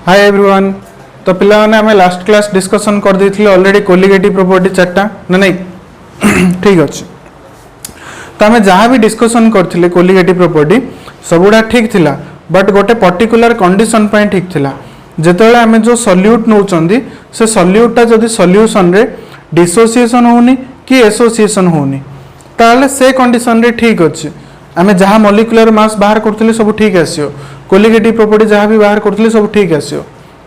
Hi everyone. तो पिला माने हमें लास्ट क्लास डिस्कशन कर दी ऑलरेडी कोलिगेटिव प्रॉपर्टी चार्टा ना नहीं ठीक अच्छे। तो आम जहाँ भी डिस्कसन करथिले कोलिगेटिव प्रॉपर्टी सबुड़ा ठीक थिला बट गोटे पर्टिकुलर कंडीशन पे ठीक थिला जेतेबेले आम जो सॉल्यूट नौचंदी से सॉल्यूटटा जदि सॉल्यूशन रे डिसोसिएशन होनी कि एसोसिएशन होनी ताले से कंडीशन रे ठीक अच्छे। आम जहाँ मॉलिक्यूलर मास बाहर करथिले सब ठीक आसियो कोलिगेटिव प्रॉपर्टी जहाँ भी बाहर करथिले सब ठीक आसियो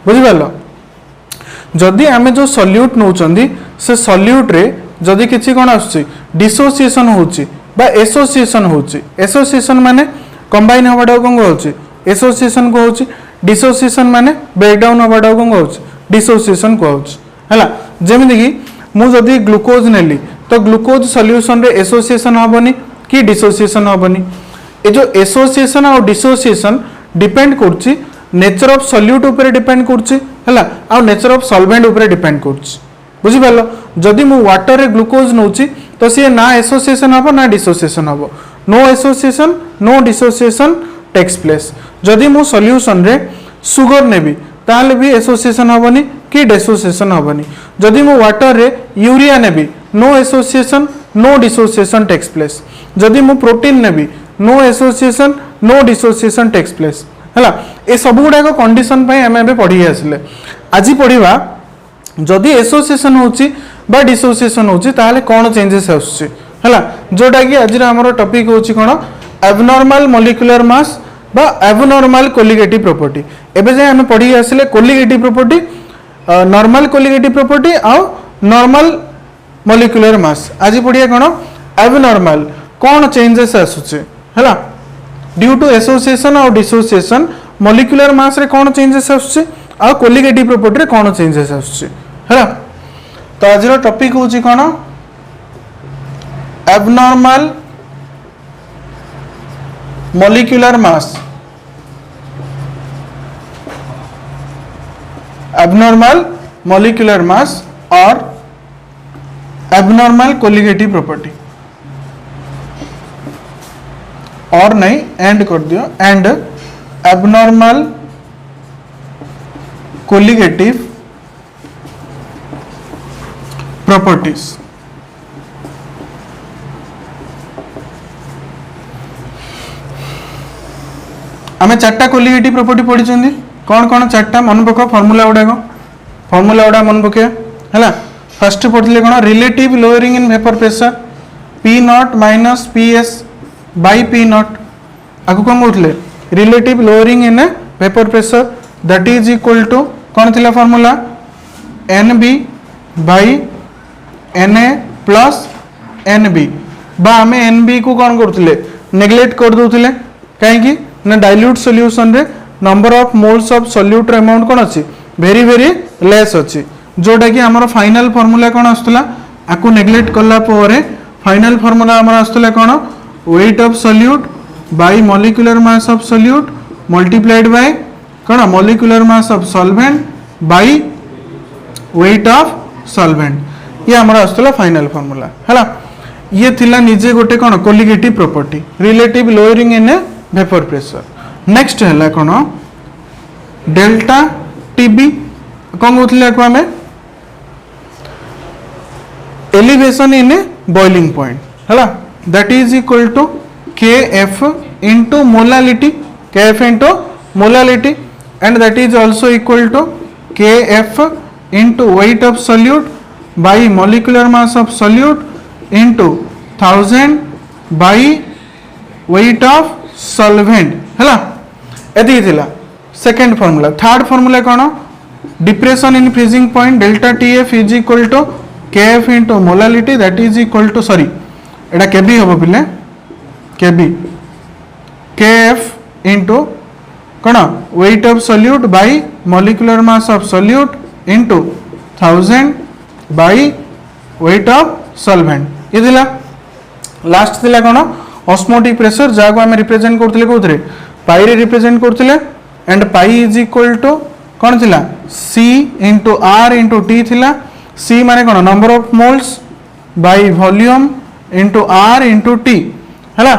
बुझिपारल। जदि आम जो सॉल्यूट नौचंदी से सॉल्यूट रे जदि किछि कोन आसुची डिसोसिएशन होची बा एसोसिएशन होची एसोसिएशन माने कंबाइन हबाडा कोन होची एसोसिएशन को होची डिसोसिएशन माने ब्रेकडाउन हबाडा कोन होची डिसोसिएशन को होची हला। जेमिति कि मु जदि ग्लूकोज नेली तो ग्लूकोज सॉल्यूशन रे एसोसिएशन हबनी कि डिसोसिएशन हबनी। ए जो एसोसिएशन और डिसोसिएशन डिपेंड करछि नेचर ऑफ सॉल्यूट ऊपर डिपेंड करछि हला आ नेचर ऑफ सॉल्वेंट ऊपर डिपेंड करछि बुझि पालो। जदि मु वाटर रे ग्लूकोज नउछि तो से ना एसोसिएशन हबो ना डिसोसिएशन हबो no association no dissociation takes place. जदि मु सॉल्यूशन रे सुगर नेबी ताले भी एसोसिएशन हबनी कि डिसोसिएशन हबनी। जदि मु वाटर रे यूरिया नेबी no association no dissociation takes place. जदि मु प्रोटीन नेबी no association no dissociation takes place हला। ए सब गुडा कंडीशन पे आम ए पढ़ी आसिले आज पढ़ा जदि एसोसिएशन होची बा डिसोसिएशन होची ताले कौन चेंजेस आसुची हला जोटा कि आज हमर टॉपिक होची कोन एबनॉर्मल मॉलिक्यूलर मास बा एबनॉर्मल कोलिगेटिव प्रॉपर्टी। एबे जे हम पढ़ी आसिले colligative property normal colligative property आ नॉर्मल मॉलिक्यूलर मास। आज पढ़िया कोन एबनॉर्मल कौन चेंजेस आसुची हला ड्यू टू एसोसिएशन और डिसोसिएशन मॉलिक्यूलर मास रे कौन चेंजेस आसुची आ कोलिगेटिव प्रॉपर्टी रे कौन चेंजेस आसुची हला। तो आज रो टॉपिक होची कोन abnormal molecular mass abnormal molecular mass और एबनॉर्मल कोलिगेटिव प्रॉपर्टी और नहीं एंड कर दियो एंड एबनॉर्मल कोलिगेटिव प्रॉपर्टीज। आमे चारटा कोलिगेटिव प्रॉपर्टी पढ़ी कौन कौन चारटा मन पक फॉर्मूला गुड़ा मन पके है। फर्स्ट पढ़ते कौन relative lowering in vapour pressure P naught minus P S by P naught आगु कौन कहते relative lowering in vapour pressure that is equal to कौन थिला formula n B by n A plus n B बा आम N B को कौन करते नेग्लेक्ट कर दूसरे कहीं ना डाइल्यूट सॉल्यूशन रे number of moles of solute amount कौन अच्छी वेरी वेरी लेस अच्छी जोटा कि आमर फाइनल फॉर्मूला कौन आसला आपको नेग्लेक्ट कला फाइनल फॉर्मूला आमर आसला कौन weight of solute by molecular mass of solute multiplied by कौन molecular mass of solvent by weight of solvent ये आमर आसला फाइनल फॉर्मूला है। ये थिला निजे गोटे कौन colligative property relative lowering in vapour pressure. Next है कौन डेल्टा टीबी कौन कहते को आम एलिवेशन इन बॉइलिंग पॉइंट है that is equal to K F into molality K F into molality and that is also equal to K F into weight of solute by molecular mass of solute into 1000 by weight of solvent है। एति second formula. Third formula कौन depression in freezing point delta T F is equal to K F into molality that is equal to sorry एटा KB हम पिले KB K F into कौन weight of solute by molecular mass of solute into 1000 by weight of solvent. ये दिला last दिला कौन osmotic pressure जहाँ को आम रिप्रेजेंट करते कौन पाई रे रिप्रेजेंट करते and pi is equal to कौन थिला C into R into T थिला सी माने कौन number of moles by volume into R into T है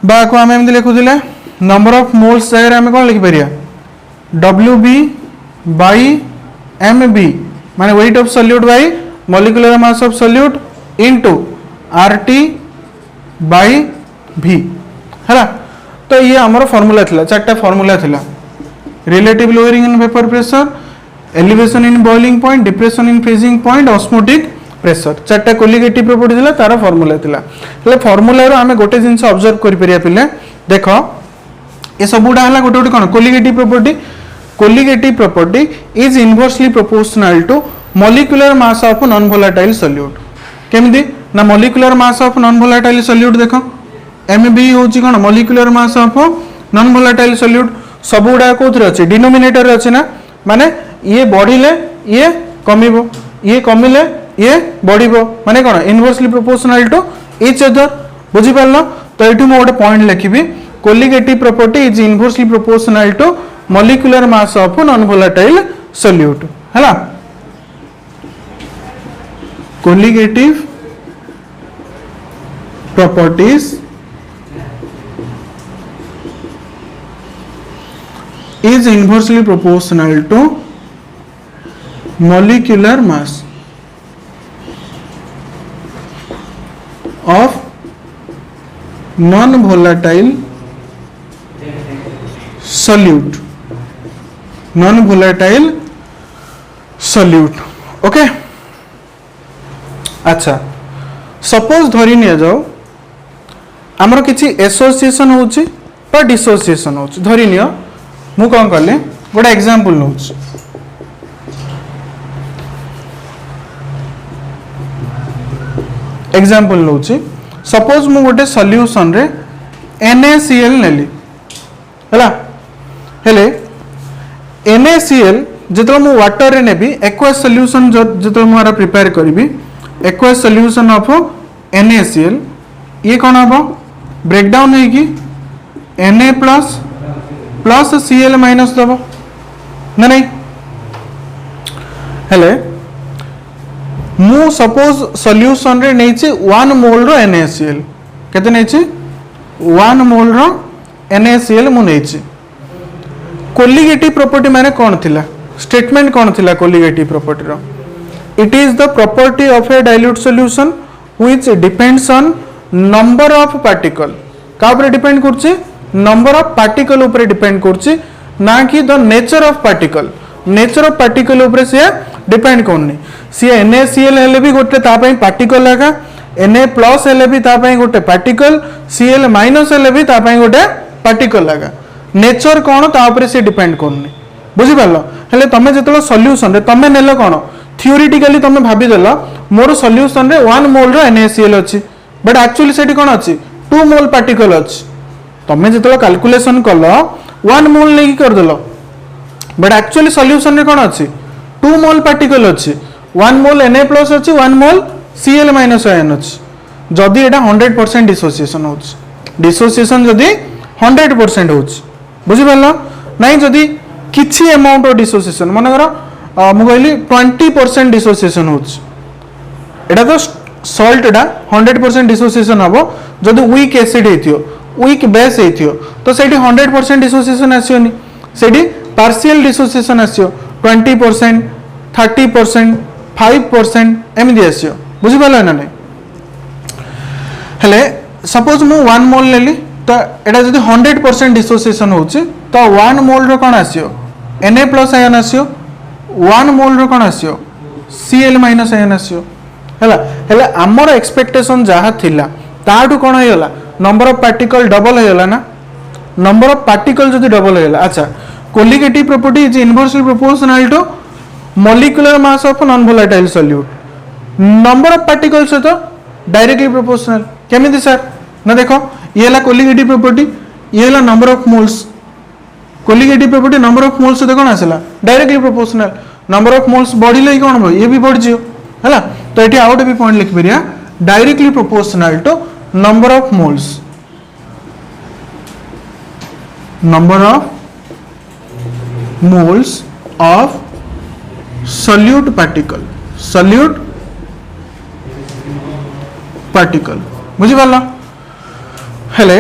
बा को आम एमती लिखुले नंबर ऑफ मोल्स जगह आम कौन लिखिपर WB बाई MB माने weight of solute by molecular mass of solute into RT by V है। तो ये आमर फॉर्मूला थिला, चारटा फॉर्मूला थिला। Relative lowering in vapour pressure, elevation in boiling point, depression in freezing point, osmotic pressure, चारटा colligative property थिला, तार फॉर्मूला थिला। એટલે फॉर्मूला रो हमें गोटे जिंस ऑब्जर्व करि परिया पिले देखो ये सबुडा हला गोटे गोटे कोन colligative property. Colligative property is inversely proportional to molecular mass of non volatile solute. केमिति ना molecular mass of non volatile solute देखो MB होची कोन molecular mass of non volatile solute. सबुडा कोथरे अछि डिनोमिनेटर अछि ना, माने ये बढ़िले ये कमिबो, ये कमिले ये बढ़िबो, माने कोन inversely proportional to each other. बुझि पारलो? तो एठु मो गोटे पॉइंट लिखिबी colligative property is inversely proportional to molecular mass of non volatile solute हैला। Colligative properties is inversely proportional to molecular mass of non-volatile solute, non-volatile solute। Okay अच्छा suppose धरी निया जाओ आमर किछि एसोसिएशन होछि बा डिसोसिएशन होछि। धरी नियो मु कौन कले गोटे एग्जांपल नौ एग्जांपल नौ सपोज मु गोटे सॉल्यूशन रे NaCl नेली हैला हेले NaCl जेतो मु वाटर रे नेबी एक्वस सॉल्यूशन जेतो मु प्रिपेयर करबी एक्वस सॉल्यूशन ऑफ NaCl ये कोन हबो ब्रेक डाउन है कि Na प्लस Cl माइनस दब ना नहीं हेले मु सपोज सॉल्यूशन रे नेछि 1 मोल रो NaCl केते नेछि 1 मोल रो NaCl मु नेछि। कोलिगेटिव प्रॉपर्टी माने कोन थिला स्टेटमेंट कोन थिला कोलिगेटिव प्रॉपर्टी रो it is the property of a dilute solution which depends on number of particle. का ऊपर डिपेंड करछि नंबर ऑफ पार्टिकल ऊपर डिपेंड करछि ना कि the nature of particle. Nature of particle ऊपर से डिपेंड करनी सी NaCl हेले भी गोटे ता पई पार्टिकल लगा Na प्लस हेले भी ता पई गोटे पार्टिकल Cl माइनस हेले भी ता पई गोटे पार्टिकल लगा। नेचर कोन ता ऊपर से डिपेंड करनी बुझि पारलो। हेले तमे जेतलो सॉल्यूशन रे तमे नेलो कोन थियोरेटिकली तमे भाबी देलो मोर सॉल्यूशन रे 1 मोल रो NaCl अछि बट एक्चुअली सेठी कोन अछि 2 मोल पार्टिकल अछि। तमे जितलो कैलकुलेशन कलो 1 मोल लेकी कर देलो बट एक्चुअली सॉल्यूशन रे कोन अछि 2 मोल पार्टिकल अछि 1 मोल Na प्लस अछि 1 मोल Cl माइनस आयन अछि। जदि एटा 100% डिसोसिएशन होछि डिसोसिएशन जदि 100% होछि बुझि पारलो नाही जदि किछि अमाउंट ऑफ डिसोसिएशन माने करो मु कहली 20% डिसोसिएशन होछि एटा तो सॉल्ट एटा 100% डिसोसिएशन हबो जदि वीक एसिड हेतियो वीक बेस हेतियो तो सेठी 100% डिसोसिएशन आसियोनी सेठी पार्शियल डिसोसिएशन आसियो 20% 30% 5% एमिदि आसियो बुझि पालो ना नै। हेले सपोज मु 1 मोल लेली तो एटा जदि 100% डिसोसिएशन होछि तो 1 मोल रो कोन आसियो Na प्लस आयन आसियो 1 मोल रो कोन आसियो Cl माइनस आयन आसियो हैला। हेले हमर एक्सपेक्टेशन जहा थिला ताठू कोन होयला नंबर ऑफ पार्टिकल डबल होयला ना नंबर ऑफ पार्टिकल जदि डबल होयला। अच्छा colligative property is inversely proportional to molecular mass of non volatile solute number of particle से तो डायरेक्टली प्रोपोर्शनल केमिति सर ना देखो ये हला कोलिगेटिव प्रॉपर्टी ये हला number of moles colligative property number of moles से कोन आसला directly proportional number of moles बढ़िले कोन हो ये भी बढ़ जियो हैला। तो एठी आउट भी पॉइंट लिख परिया directly proportional to number of moles of solute particle बुझी पाला। हेले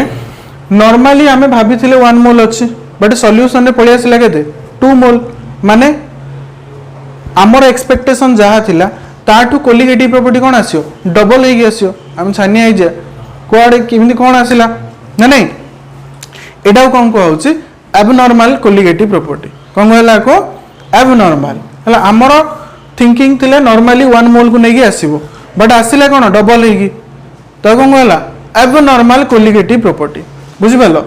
नॉर्मली आमे भाभी थिले 1 मोल अछि बट सॉल्यूशन रे पळि आसिला केते 2 मोल माने आमर एक्सपेक्टेशन जहाँ थिला ताठू कोलिगेटिव प्रॉपर्टी कौन आसियो डबल हे आसियो हम छानिया जे कोआडे किमिति कौन आसिला ना नहीं एटा कौन को होची एबनॉर्मल कोलिगेटिव प्रॉपर्टी कौन कहला को एबनॉर्मल हला आमर थिंकिंग थिले नॉर्मली 1 मोल को नेगी आसीबो बट आसिला कौन डबल हेगी तो कौन कहला एबनॉर्मल कोलिगेटिव प्रॉपर्टी बुझि पालो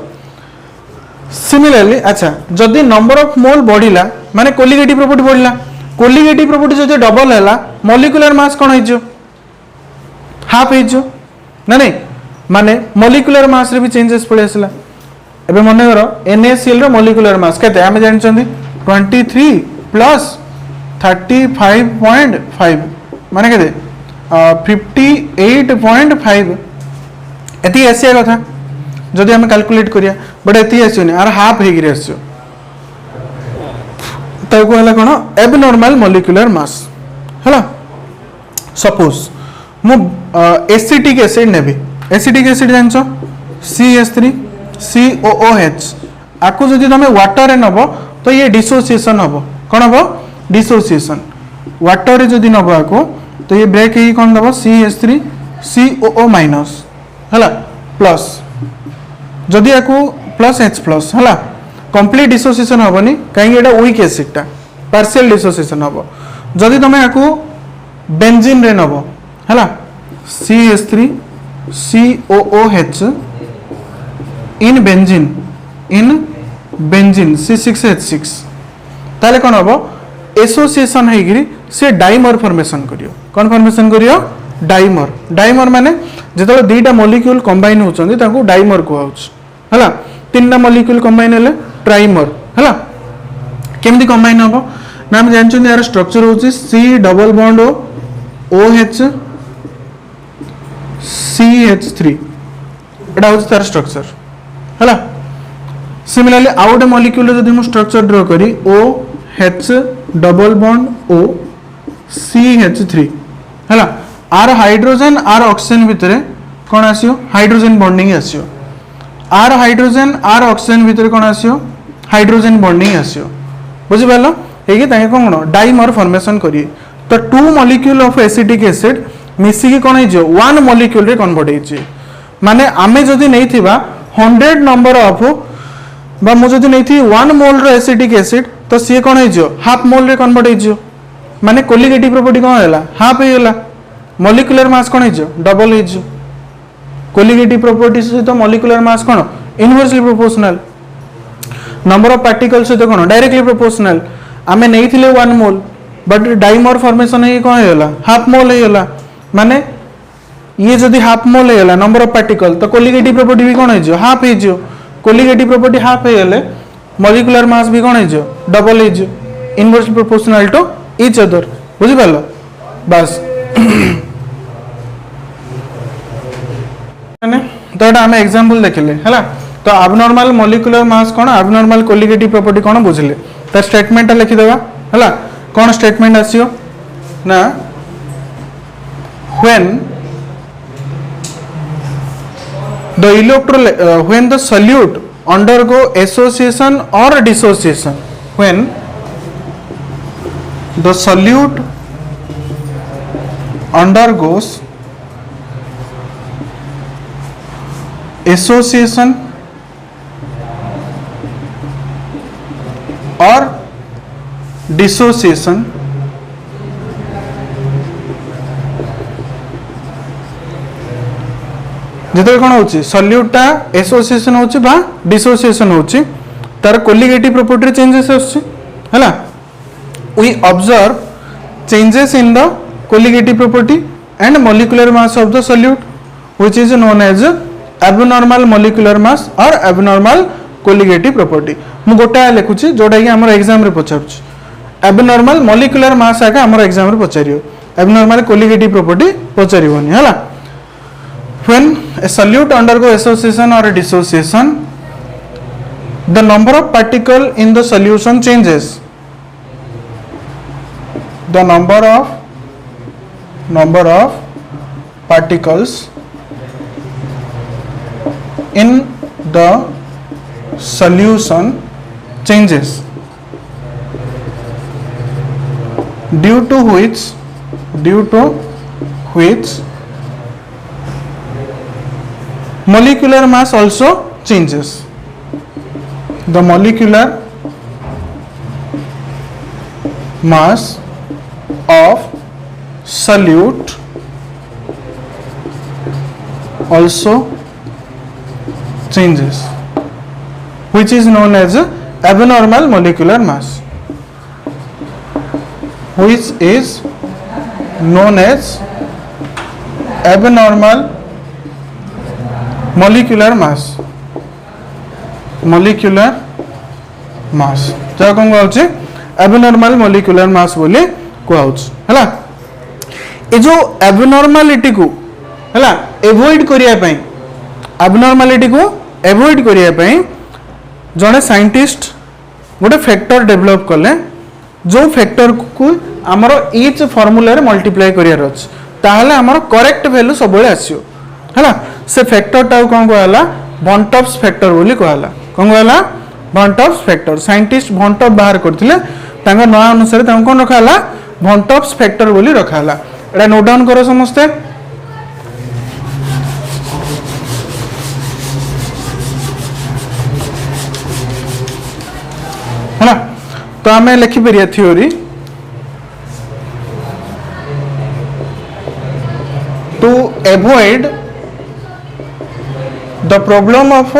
सिमिलरली अच्छा जदि नंबर ऑफ मोल बढ़िला माने कोलिगेटिव प्रॉपर्टी बढ़िला कोलिगेटिव प्रॉपर्टी जदि डबल हैला मॉलिक्यूलर मास कोन हिजो हाफ हिजो ना नहीं माने मॉलिक्यूलर मास रे भी चेंजेस पड़े आसला एबे मने करो NaCl रो मॉलिक्यूलर मास केते हमें जानि चंदी 23 प्लस 35.5 माने केते 58.5 एती एसिया कथा जदि हमें कैलकुलेट करिया बट एती आसियोनी आर हाफ हे गिरे आसियो ताको हला कोन एबनॉर्मल मॉलिक्यूलर मास हला सपोज मु एसिटिक एसिड नेबी एसिटिक एसिड जानछो CH3 COOH आको जदि तमे वाटर रे नबो तो ये डिसोसिएशन हबो कोन हबो डिसोसिएशन वाटर रे जदि नबो आको तो ये ब्रेक ही कोन दबो CH3 COO- हला प्लस जदि आको प्लस H प्लस हला कंप्लीट डिसोसिएशन हबनी काहे एटा वीक एसिड टा पार्शियल डिसोसिएशन हबो जदि तमे आको बेंजीन रे नबो हला CH3 COOH in benzene C6H6 ताले कोन हबो एसोसिएशन हेगिरी से डाइमर फॉर्मेशन करियो कोन फॉर्मेशन करियो डाइमर डाइमर माने जेतले दुईटा मॉलिक्यूल कंबाइन होचंदी ताको डाइमर को आउछ हला तीनटा मॉलिक्यूल कंबाइन हेले ट्राइमर हला केमदी कंबाइन हबो ना हम जानछन यार स्ट्रक्चर होची C double bond OH CH3 एटा होची तार स्ट्रक्चर हला सिमिलरली आउट मॉलिक्यूल जदि हम स्ट्रक्चर ड्रा करी OH double bond O CH3 हला आर हाइड्रोजन आर ऑक्सीजन भितरे कोन आसियो हाइड्रोजन बॉन्डिंग आसियो आर हाइड्रोजन आर ऑक्सीजन भितर कोन आसियो हाइड्रोजन बॉन्डिंग आसियो बुझि पालो हेगे ताके कोन डाइमर फॉर्मेशन करी तो 2 मॉलिक्यूल ऑफ एसिटिक एसिड मिसी की कोन हिजो 1 मॉलिक्यूल रे कन्वर्ट हिजि माने आमे जदि नै थिबा 100 नंबर ऑफ बा मु जदि नै थी 1 मोल रो एसिटिक एसिड तो सी कोन हिजो हाफ मोल रे कन्वर्ट हिजो माने कोलिगेटिव प्रॉपर्टी कोन हैला हाफ हे हैला मॉलिक्यूलर मास कोन हिजो डबल हिजो कोलिगेटिव प्रॉपर्टी सहित molecular mass cone inversely proportional number of particles सहित कोन डायरेक्टली प्रोपोर्शनल आमे नै थिले 1 मोल बट डाइमर फॉर्मेशन हे कोन हैला हाफ मोल हे हैला माने ये जदि हाफ मोल हे हैला नंबर ऑफ पार्टिकल तो कोलिगेटिव प्रॉपर्टी भी कोन हिजो हाफ हिजो कोलिगेटिव प्रॉपर्टी हाफ हे हैले मॉलिक्यूलर मास भी कोन हिजो डबल हिजो inversely proportional to each other बुझि पालो बस तो एटा हम एग्जांपल देखले हला तो एबनॉर्मल मॉलिक्यूलर मास कोन एबनॉर्मल कोलिगेटिव प्रॉपर्टी कोन बुझले त स्टेटमेंट लिखि देबा हला कोन स्टेटमेंट आसियो ना when the solute undergo association or dissociation when the solute undergoes association or dissociation जेतले कोन होची सॉल्यूटा एसोसिएशन होची बा डिसोसिएशन होची तार कोलिगेटिव प्रॉपर्टी चेंजेस होची हला we observe changes in the colligative property and molecular mass of the solute which is known as abnormal molecular mass और abnormal colligative property मु गोटा लिखुची जोडा कि हमर एग्जाम रे पचारछ एबनॉर्मल मॉलिक्यूलर मास आका हमर एग्जाम रे पचारियो एबनॉर्मल कोलिगेटिव प्रॉपर्टी पचारिबोनी हला when a solute undergo association or dissociation the number of particle in the solution changes the number of particles in the solution changes due to which molecular mass also changes. The molecular mass of solute also changes, which is known as abnormal molecular mass, which is known as abnormal molecular mass. जा कौन कहूँ abnormal molecular mass बोली कहला। ये जो एबनॉर्मालिटी को हला avoid करिया पई, एबनॉर्मालिटी को एवॉइड करिया पई जड़े साइंटिस्ट गोटे फैक्टर डेवलप कले, जो फैक्टर को आमर ईच फॉर्मूला रे मल्टीप्लाई करियार अछि, ताहले आमर करेक्ट वैल्यू सब बेले आसियो हला। से फैक्टर टा कौन कहला von Topps फैक्टर बोली कहला। कौन कहला von Topps factor. Scientist von Topps बाहर करथिले, तांगा नया अनुसार तांको कोन रखाला von Topps फैक्टर बोली रखाला। एटा नोट डाउन करो समस्ते। हला तो आमे लिखि परिया theory to avoid the problem of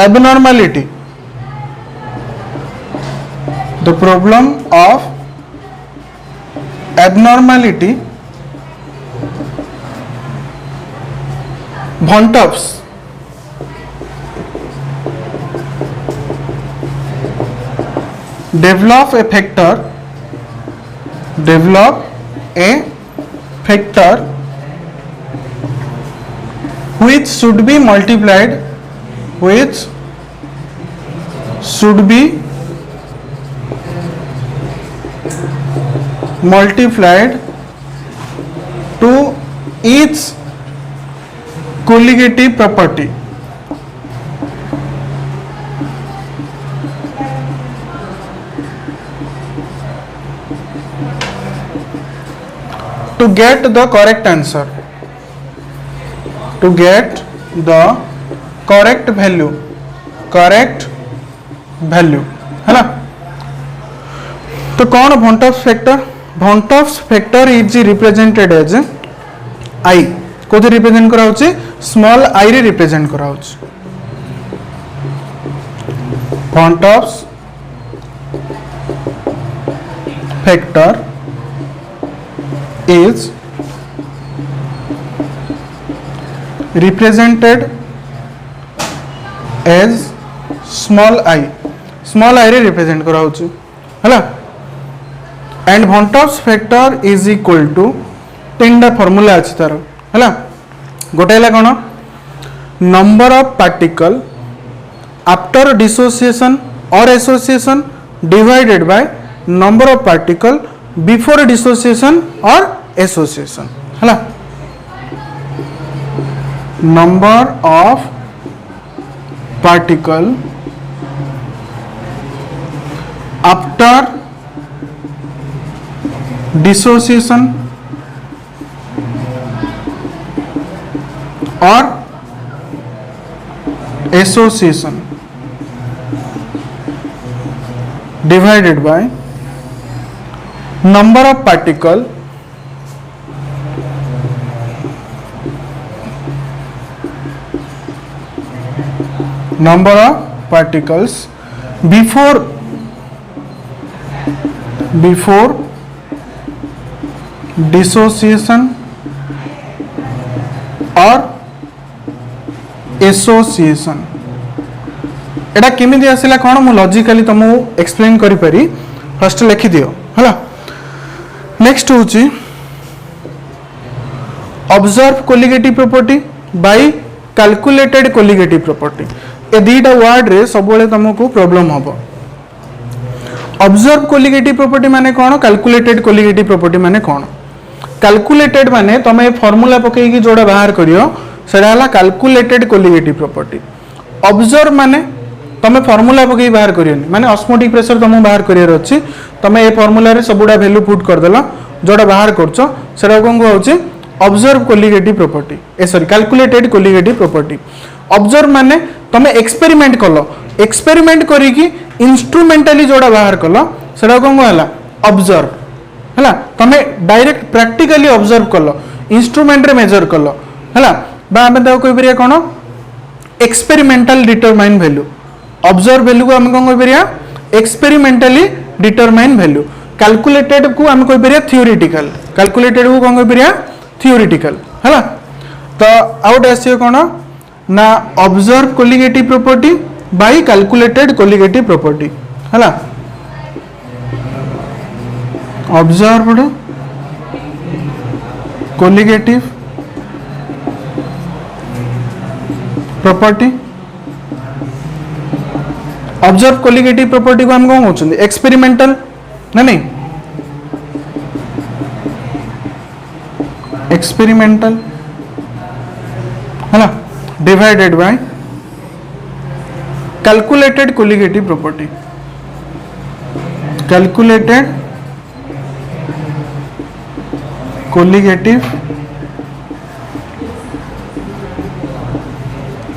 abnormality, the problem of abnormality, von Topps develop a factor which should be multiplied to each colligative property. To get the correct answer, to get the correct value है ना। तो कौन von Topps factor? von Topps factor is represented as I. कोथि represent करा होछि? Small I रे represent करा होछि। von Topps factor is represented as small I रे represent करा होछि हला। and von Topps factor is equal to 3टा फॉर्मूला अछि तार हला। गोटेला कोन number of particle after dissociation or association divided by number of particle before dissociation or association हला। number of particle after dissociation or association divided by number of particle number of particles before dissociation or association। एटा केमिति आसिला कोन मु logically तुमु explain करि परी। First लिखि दियो हला। Next होची observe colligative property by calculated colligative property. ए दीटा वर्ड रे सब बेले तुमको प्रॉब्लम हबो। ऑब्जर्व कोलिगेटिव प्रॉपर्टी माने कोन, कैलकुलेटेड कोलिगेटिव प्रॉपर्टी माने कोन। कैलकुलेटेड माने तमे फार्मूला पकई कि जोडा बाहर करियो सेडा हला कैलकुलेटेड कोलिगेटिव प्रॉपर्टी। ऑब्जर्व माने तुम फॉर्मूला पकई बाहर करियनि माने ऑस्मोटिक प्रेशर तुम बाहर करियर अछि तुम ए फॉर्मूला रे सबुडा वैल्यू पुट कर देला जोडा बाहर करछो सेटा कोन को होछि ऑब्जर्व कोलिगेटिव प्रॉपर्टी ए sorry calculated colligative property observe माने तुम एक्सपेरिमेंट कलो एक्सपेरिमेंट करी कि इंस्ट्रूमेंटली जोडा बाहर कलो सेटा कोन को हला ऑब्जर्व हला तुम डायरेक्ट प्रैक्टिकली ऑब्जर्व कलो इंस्ट्रूमेंट रे मेजर कलो हला बा हमें दाव कोइ परिया कोन experimental determine value observe value को हम कोन कोइ परिया एक्सपेरिमेंटली डिटरमाइन वैल्यू कैलकुलेटेड को हम कोइ परिया थ्योरेटिकल कैलकुलेटेड को कोन कोइ परिया थ्योरेटिकल हला तो आउट आसियो कोन ना observe colligative property by calculated colligative property हला observed colligative property observe colligative property को हम कौन होचंदी एक्सपेरिमेंटल ना नहीं एक्सपेरिमेंटल है ना divided by calculated colligative property calculated colligative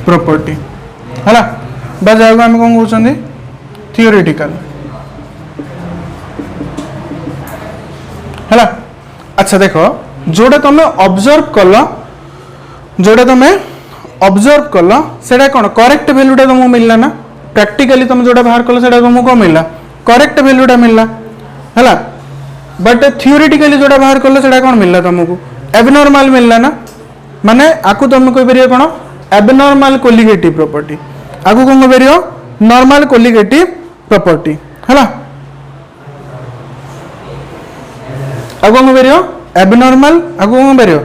property है ना बस जाएगा हम कौन कहते थियोरेटिकल है ना अच्छा देखो जोड़ा तुम ऑब्जर्व कल जोड़ा तुम ऑब्जर्व कल सेटा कौन करेक्ट वैल्यूटा तुमको मिलला ना प्रैक्टिकली तुम जोड़ा बाहर कल सेटा तुमको कौन मिलला करेक्ट वैल्यूटा मिलला है बट थियोरेटिकली जोड़ा बाहर कल सेटा कौन मिलला तुमको एबनॉर्मल मिलला ना माने आकु तुम कोइ परिया कौन एबनॉर्मल कोलिगेटिव प्रॉपर्टी आगु कौन करियो नॉर्मल कोलिगेटिव प्रॉपर्टी हैला आगु कौन करियो एबनॉर्मल आगु कौन करियो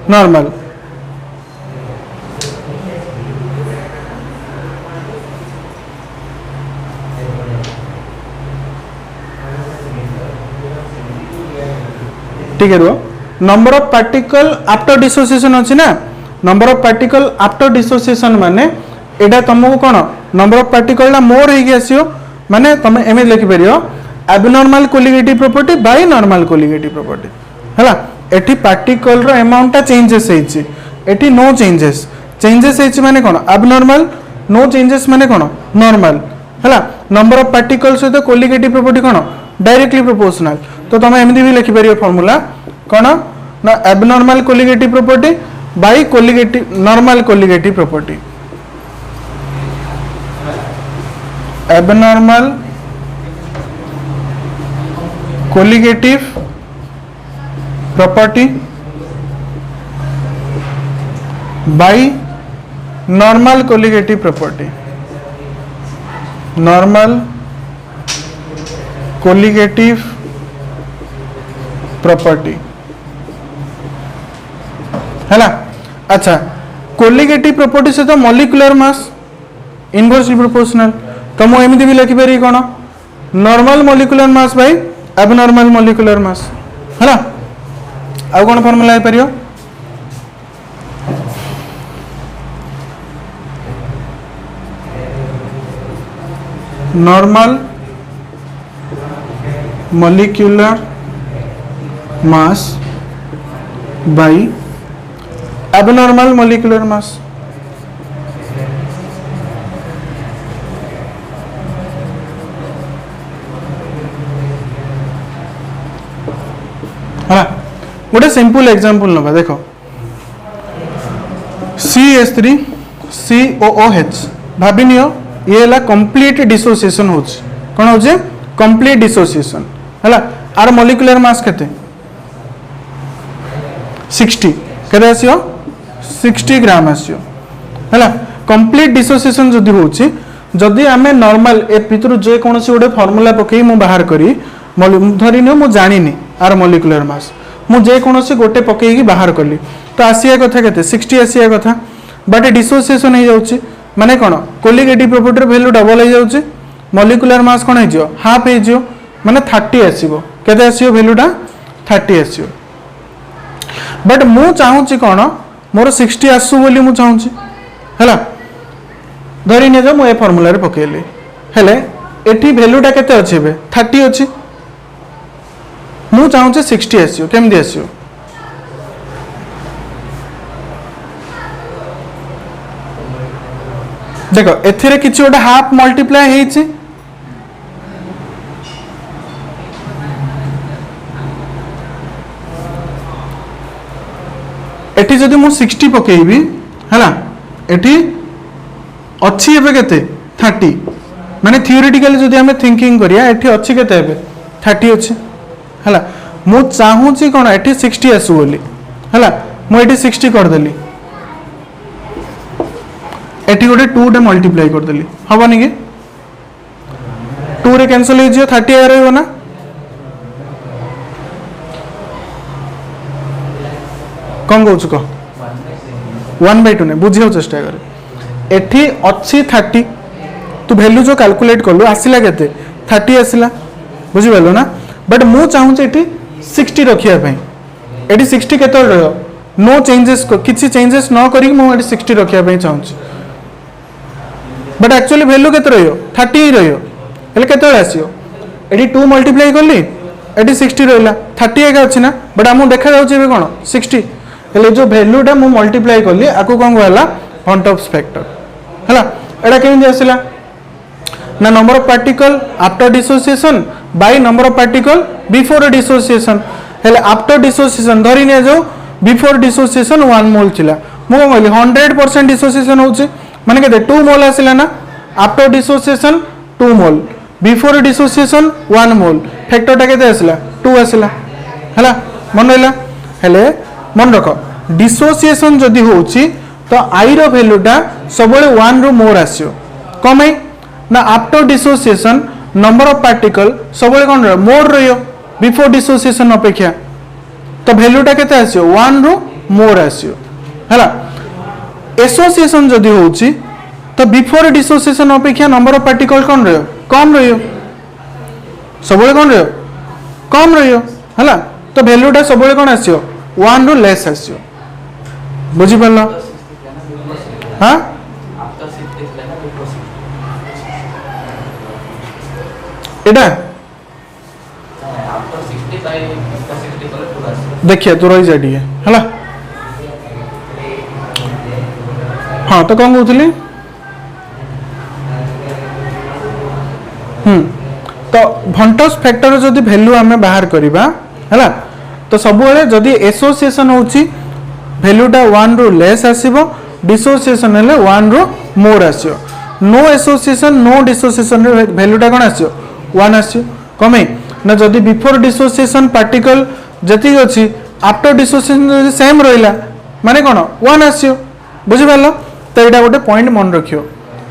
नॉर्मल ठीक है रो number of particle after dissociation अछि ना number of particle after dissociation माने एडा तुमको कोन नंबर ऑफ पार्टिकल ना मोर हे आसियो माने तुम एमे लिखि परियो abnormal colligative property by normal colligative property हला एठी पार्टिकल रो अमाउंट ता चेंजेस हेछि एठी नो चेंजेस हेछि माने कोन एबनॉर्मल नो चेंजेस माने कोन नॉर्मल हला नंबर ऑफ पार्टिकल से कोलिगेटिव प्रॉपर्टी कोन डायरेक्टली प्रोपोर्शनल तो तुम एमदी भी लिखि परियो फार्मूला कोन ना abnormal colligative property bye colligative normal colligative property abnormal colligative property by normal colligative property normal colligative property है ना अच्छा कोलिगेटिव प्रॉपर्टी से तो मॉलिक्यूलर मास इनवर्सली प्रोपोर्शनल तो मु एमिति भी लिखि पारि कोन normal molecular mass by abnormal molecular mass है ना आ कोन फार्मूला है परियो normal molecular mass by abnormal molecular mass हाँ गोटे सिंपल एग्जांपल नबा देखो CH3COOH भाविनियो ये ला कंप्लीट डिसोसिएशन होछ कोन होछ कंप्लीट डिसोसिएशन हला आर मॉलिक्यूलर मास केते 60 केते आसियो 60 ग्राम आसियो हला कंप्लीट डिसोसिएशन जदि होछि जदि आमे नॉर्मल ए भितर जे कोनसी गोटे फार्मूला पकई मु बाहर करी धरिनियो मु जानिनी आर मॉलिक्यूलर मास मु जे कोनसी गोटे पकई बाहर कली तो आसिया कथा केते 60 आसिया कथा बट डिसोसिएशन हो जाउछि माने कोन कोलिगेटिव प्रॉपर्टी वैल्यू डबल हो जाउछि मॉलिक्यूलर मास कोन हो जियो हाफ हो जियो माने 30 आसीबो केते आसीयो वैल्यूटा 30 आसीयो बट मु चाहूछि कोन मोर 60 आसु बोली मु चाहूछि हला धरी नि जो मु ए फार्मूला रे पकेली हेले एठी वैल्यूटा केते अछि बे 30 अछि मु चाहूँ 60 आसियो केमदी आसियो देखो एथिरे किछि ओटा हाफ मल्टीप्लाई हेछि एठी जदि मु 60 पकेइबी हला एठी अछि एबे केते 30 माने थियोरेटिकली जदि हमें थिंकिंग करिया एठी अछि केते एबे 30 अछि हला मु चाहूँ छि कोन एठी 60 आसु बोली हला मु एठी 60 कर देली एठी गोटे 2 टे मल्टीप्लाई कर देली हबनी के 2 रे कैंसिल हो जियो 30 आ रहइबो ना कौन कहूँ कह 1/2 ने बुझे चेष्टा कर एठी अच्छी 30 तू वैल्यू जो कैलकुलेट कलु आसिला केते 30 आसिला बुझी पालो ना बट मु चाहूँ एठी 60 रखिया पई एठी 60 केते रहो नो चेंजेस किछि चेंजेस न करी मु एठी 60 रखिया पई चाहूँ बट एक्चुअली वैल्यू केते रहियो 30 ही रहियो हेले केते आसियो एठी 2 मल्टीप्लाई करली एठी 60 रहला 30 एका अछि ना बट हमु देखा जाउछि एबे कोन 60 हेले जो वैल्यूटा मु मल्टीप्लाई करली आकु कोन कहला फॉन्ट ऑफ फैक्टर हला एडा केमि आसिला ना number of particle after dissociation by number of particle before dissociation हेले आफ्टर डिसोसिएशन धरि ने जो बिफोर डिसोसिएशन 1 मोल थिला मु कोन कहली 100% डिसोसिएशन होउछि माने केते 2 मोल आसिला ना आफ्टर डिसोसिएशन 2 मोल बिफोर डिसोसिएशन 1 मोल फैक्टरटा केते आसिला 2 आसिला हला मन रहला हेले मन रख डिसोसिएशन जदि होउछि तो आई रो वैल्यूटा सबले 1 रो मोर आसियो कमै ना after dissociation number of particle सबले कोन रो मोर रहियो बिफोर डिसोसिएशन अपेक्षा तो वैल्यूटा केते आसियो 1 रो मोर आसियो हला एसोसिएशन जदि होउछि तो बिफोर डिसोसिएशन अपेक्षा नंबर ऑफ पार्टिकल कोन रहियो कम रहियो सबले कोन रहियो कम रहियो हला तो वैल्यूटा सबले कोन आसियो 1 रो लेस आसियो बुझी पल्ला हां एटा देखिए तो रही जाए है हला हाँ तो कौन कहूली तो भंटस फैक्टर जदि वैल्यू आम बाहर करवा है तो सब जदि एसोसिएशन होची वैल्यूटा 1 रो लेस आसीबो डिसोसिएशन हेले 1 रो मोर आसीयो नो एसोसिएशन नो डिसोसिएशन रे वैल्यूटा कोन आसीयो 1 आसीयो कमे ना जदि बिफोर डिसोसिएशन पार्टिकल जति अछि आफ्टर डिसोसिएशन जदि सेम रहिला माने कोन 1 आसीयो बुझि पालो तो एटा गोटे पॉइंट मन रखियो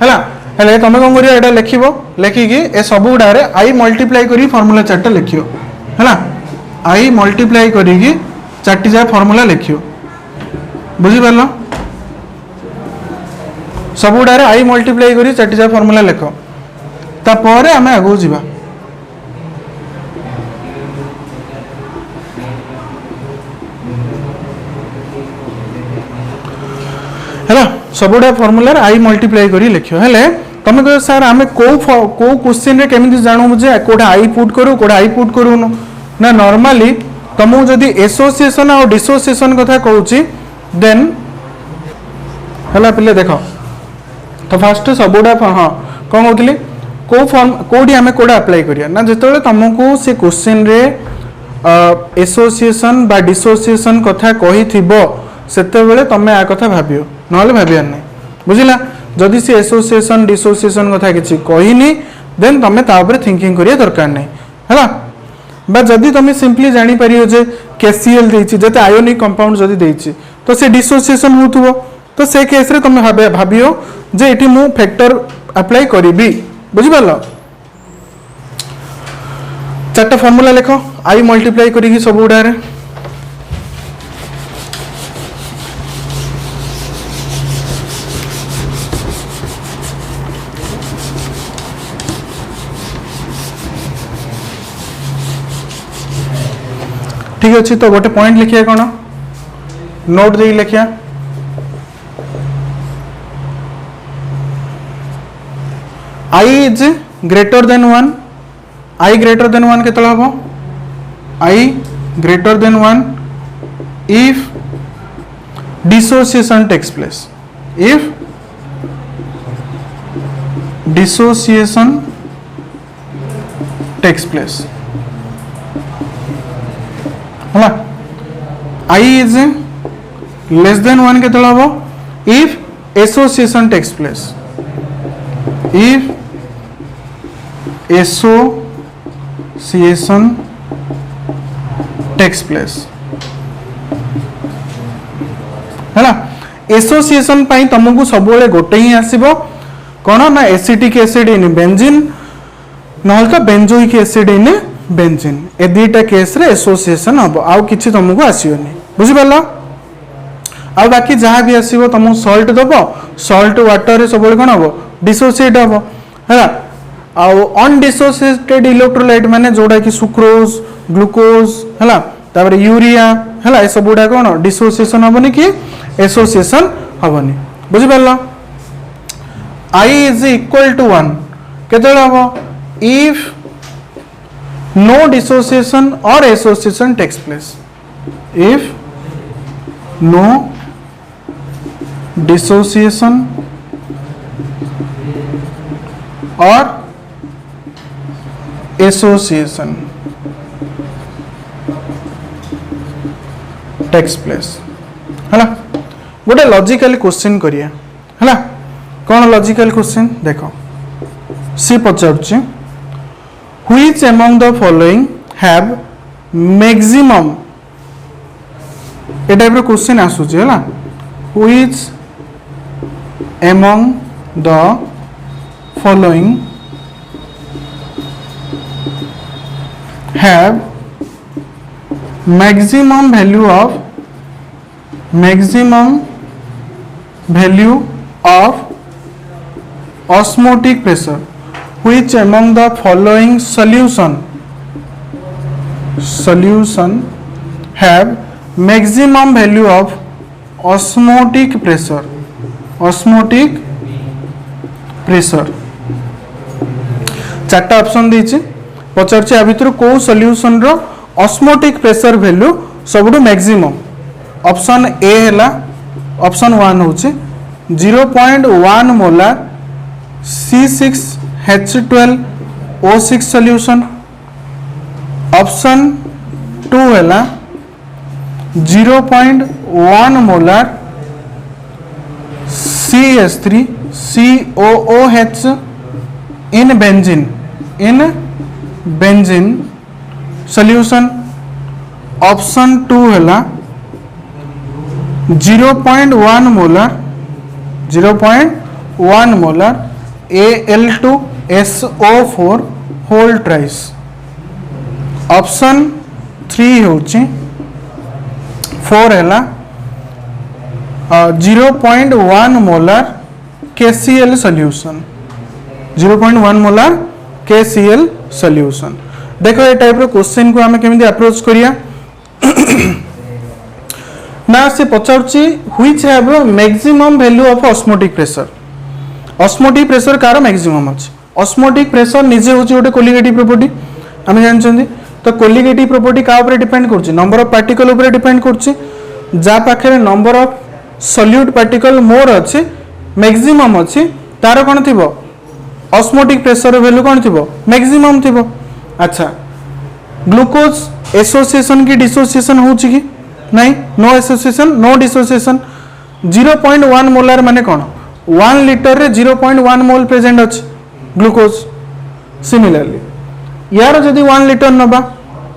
हैला हेले तमे कोन करियो एटा लिखिबो लेखि कि ए सब गुडा रे आई मल्टीप्लाई करी फार्मूला चारटा लिखियो हैला आई मल्टीप्लाई करी कि चारटी जा फार्मूला लिखियो बुझी पारल सब गुडा रे आई मल्टीप्लाई करी चारटी जा फार्मूला लिख तापर आम आगू जावा है सब गुडा फार्मूला आई मल्टीप्लाई करी लिखियो हेले तुम कह सर आम कौ क्वेश्चन रे केमिति जानू जे कोडा आई पुट करू कोडा आई पुट करू ना नॉर्मली तुमको जदि एसोसिएशन और डिसोसिएशन कथा कहूची देन हला पिले देखो तो फास्ट सब गुडा हाँ कौन कहते को फॉर्म कोडी आम कोडा अप्लाई करिया ना जिते तुमको से क्वेश्चन रे एसोसिएशन बा डिसोसिएशन कथा कही थिबो सेते बेले तमे आ कथा भाबियो नहले भाबियार नै बुझिला जदि से एसोसिएशन डिसोसिएशन कथा किछि कहिनी देन तमे ता ऊपर थिंकिंग करिया दरकार नै हला बा जदि तमे सिंपली जानि परियो जे केसीएल देछि जते आयोनिक कंपाउंड जदि देछि तो से डिसोसिएशन होतुबो तो से केस रे तमे भाबियो जे एठी मु फैक्टर अप्लाई करिबी बुझि पालो चारटा फार्मूला लिखो आई मल्टीप्लाई करिकि सब गुडा रे ठीक अच्छे तो गोटे पॉइंट लिखिया कौन नोट दे लिखिया I is greater than 1, I greater than 1 केतला हबो I greater than 1 if dissociation takes place, if dissociation takes place हला I is less than 1 केतला हबो if association takes place, if association takes place है ना association पाई तुमको सब गोटे ही आसीबो कौन ना एसिटिक एसिड इन बेंजीन नहल तो बेंजोइक एसिड इन बेंजीन ए दुईटा केस रे एसोसिएशन हम आउ किछि तुमको आसीबनी बुझि पालो आ बाकी जहाँ भी आसीबो तुम सॉल्ट दबो सॉल्ट वाटर रे सब कौन हम डिसोसिएट हम है आउ अनडिसोसिएटेड इलेक्ट्रोलाइट माने जोड़ा कि सुक्रोज ग्लूकोज है तापर यूरिया है ये सब गुड़ा कौन डिसोसिएशन हेनी कि एसोसिएशन हेनी बुझी पार I is equal to 1 केते हम if no dissociation or association takes place, if no dissociation or association takes place है गोटे लॉजिकल क्वेश्चन करिया है कौन लॉजिकल क्वेश्चन देखो सी पचारुछि which among the following have maximum ए टाइप रो क्वेश्चन आसुछि है which among the following have maximum value of osmotic pressure, which among the following solution have maximum value of osmotic pressure चार्टा option दीची पचार आ भितर को सॉल्यूशन रो ऑस्मोटिक प्रेशर वैल्यू सबुठु मैक्सिमम ऑप्शन ए हैला ऑप्शन 1 होचे 0.1 मोलार C6H12O6 सॉल्यूशन ऑप्शन 2 हैला 0.1 molar CH3COOH in benzene solution option 2 हैला 0.1 मोलार Al2SO4 होल ट्राइस ऑप्शन 3 होची 4 हैला 0.1 molar KCl solution 0.1 molar KCl solution देखो ये टाइप रो क्वेश्चन को हमें केमिति अप्रोच करिया ना से पचारुची which have maximum value of osmotic pressure कार मैक्सिमम अछि ऑस्मोटिक प्रेशर निजे होची गोटे कोलिगेटिव प्रॉपर्टी हमें जानछंदी तो कोलिगेटिव प्रॉपर्टी का ऊपर डिपेंड करछि नंबर ऑफ पार्टिकल ऊपर डिपेंड करछि जा पाखरे नंबर ऑफ सॉल्यूट पार्टिकल मोर अछि मैक्सिमम अछि तार कोन थिबो ऑस्मोटिक प्रेशर वैल्यू कोन थिबो मैक्सिमम थिबो अच्छा ग्लूकोज एसोसिएशन की डिसोसिएशन होची कि नहीं no association no dissociation 0.1 molar माने कोन 1 लीटर रे 0.1 मोल प्रेजेंट अछि ग्लूकोज सिमिलरली यार जदी 1 लीटर नबा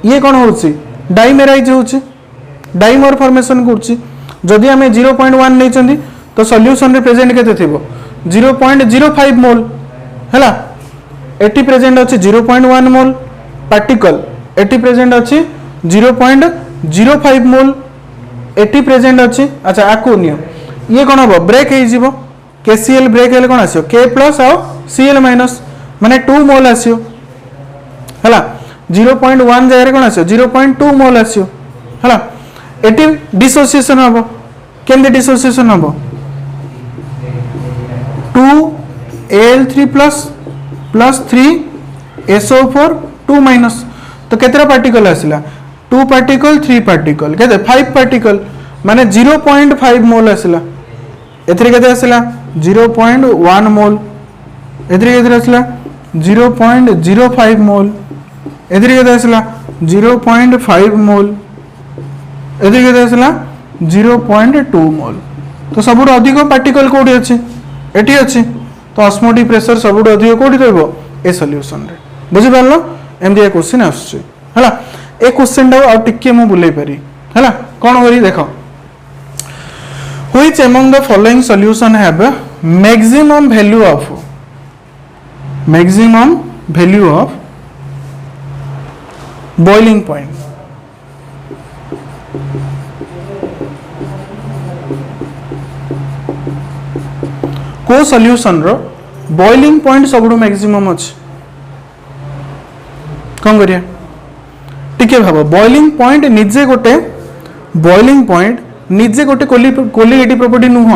ये कोन होची डाइमेराइज होची डाइमर फॉर्मेशन करची जदी हमें 0.1 नै चंदी तो सॉल्यूशन रे प्रेजेंट केते थिबो 0.05 मोल हैला एटी प्रेजेंट अछि 0.1 मोल पार्टिकल एटी प्रेजेंट अछि 0.05 मोल एटी प्रेजेंट अछि अच्छा आको नियो ये कोन हो ब्रेक हे जिवो KCl ब्रेक हेले कोन आसियो K प्लस आ Cl माइनस माने 2 मोल आसियो हला 0.1 जाय कोन आसियो 0.2 मोल आसियो हला एटी डिसोसिएशन हबो केंदे डिसोसिएशन हबो 2Al3 plus plus 3 SO4 2 minus तो केतरा पार्टिकल आसला 2 पार्टिकल 3 पार्टिकल केते 5 पार्टिकल माने 0.5 मोल आसला एथरे केते आसला 0.1 मोल एथरे केते आसला 0.05 मोल एथरे केते आसला 0.5 मोल एथरे केते आसला 0.2 मोल तो सबुठ अधिक पार्टिकल कोठी अछि एठी अछि तो ऑस्मोटिक प्रेशर सबुठ अधिक कोठी रहबो ए सॉल्यूशन रे बुझि पारलो एमडी ए क्वेश्चन आछे हला ए क्वेश्चन टा आ टिके मु बुलै पारी हला कोन करी देखो which among the following solution have maximum value of boiling point को सॉल्यूशन रो बॉइलिंग पॉइंट सबुठ मैक्सिमम अछि कौन करिया टिके भाव बॉइलिंग पॉइंट निजे गोटे कोलिगेटिव प्रॉपर्टी नुह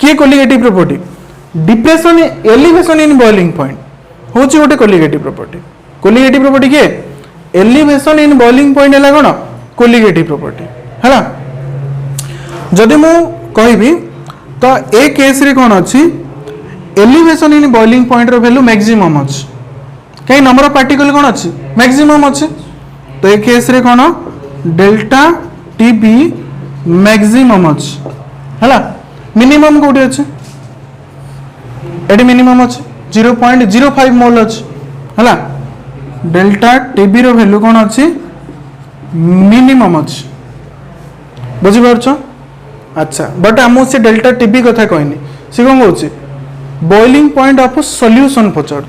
किए colligative property depression elevation in boiling point होची गोटे कोलिगेटिव प्रॉपर्टी किए एलिवेशन इन बॉइलिंग पॉइंट है कौन कोलिगेटिव प्रॉपर्टी है जदि मु कहबी तो ए केस रे कौन अच्छी एलिवेशन इन बॉइलिंग पॉइंट रो वैल्यू मैक्सिमम अच्छी कहीं नंबर ऑफ पार्टिकल कौन अच्छी मैक्सिमम अच्छी तो ए केस रे कौन डेल्टा टीबी मैक्सिमम अच्छी है मिनिमम कोठी अच्छे एटी मिनिमम अच्छे 0.05 मोल अच्छी है डेल्टा टीबी रो वैल्यू कौन अच्छी मिनिमम अच्छी बुझी पारछ अच्छा बट आम से डेल्टा टीबी कथा कहनी सी कौन कौन बॉइलिंग पॉइंट ऑफ सॉल्यूशन पचार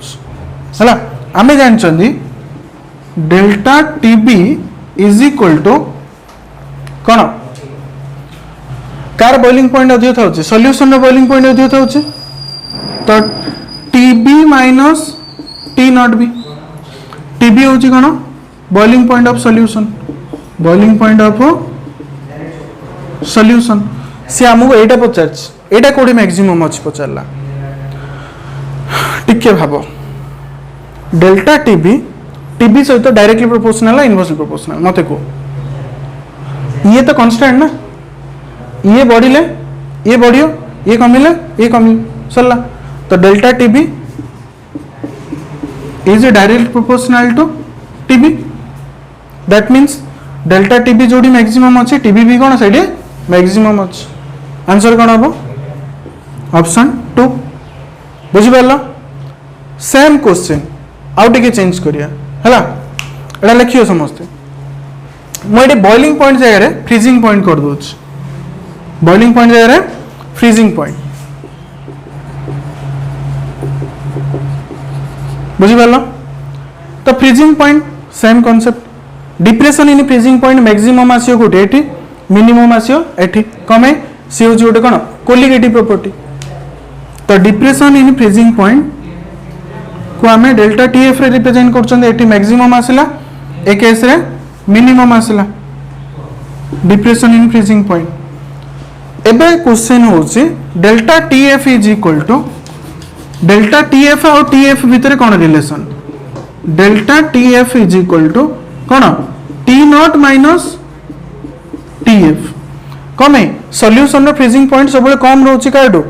है आम जानते delta TB is equal to कौन कार बॉइलिंग पॉइंट अधिक था सॉल्यूशन बॉइलिंग पॉइंट अधिक था तो TB minus T naught B TB हूँ कौन boiling point of solution boiling point of solution सी आमको एटा पचार एटा कोडी मैक्सिमम अछि पचारला टिके भाबो डेल्टा टीबी टीबी सहित डायरेक्टली प्रोपोर्शनल है इनवर्सली प्रोपोर्शनल मते को ये तो कांस्टेंट ना ये बढ़िले ये बढ़ियो ये कमिले ये कमी सरला तो delta TB is directly proportional to TB that means delta TB जोड़ी मैक्सिमम अछि टीबी भी कोन साइड मैक्सिमम अछि आंसर कौन हम ऑप्शन 2 बुझी पारला सेम क्वेश्चन आउ टिके चेंज करिया हला एटा लिखियो समस्ते मोटे बॉइलिंग पॉइंट जगह रे फ्रीजिंग पॉइंट कर दोछ बॉइलिंग पॉइंट जगह रे फ्रीजिंग पॉइंट बुझी पारला तो freezing point same concept depression in freezing point maximum आसियो कोटे एठी मिनिमम आसियो एठी कमे सी हूँ गोटे कौन कोलिगेटिव प्रॉपर्टी तो डिप्रेशन इन फ्रीजिंग पॉइंट को आम डेल्टा टीएफ रे रिप्रेजेंट कर मैक्सिमम आसला ए केस रे मिनिमम आसला डिप्रेशन इन फ्रीजिंग पॉइंट एबे क्वेश्चन होची delta TF is equal to delta TF और टीएफ भितर कौन relation delta TF is equal to कौन टी नॉट माइनस टीएफ कमे सॉल्यूशन रो फ्रीजिंग पॉइंट सब कम रोची काटो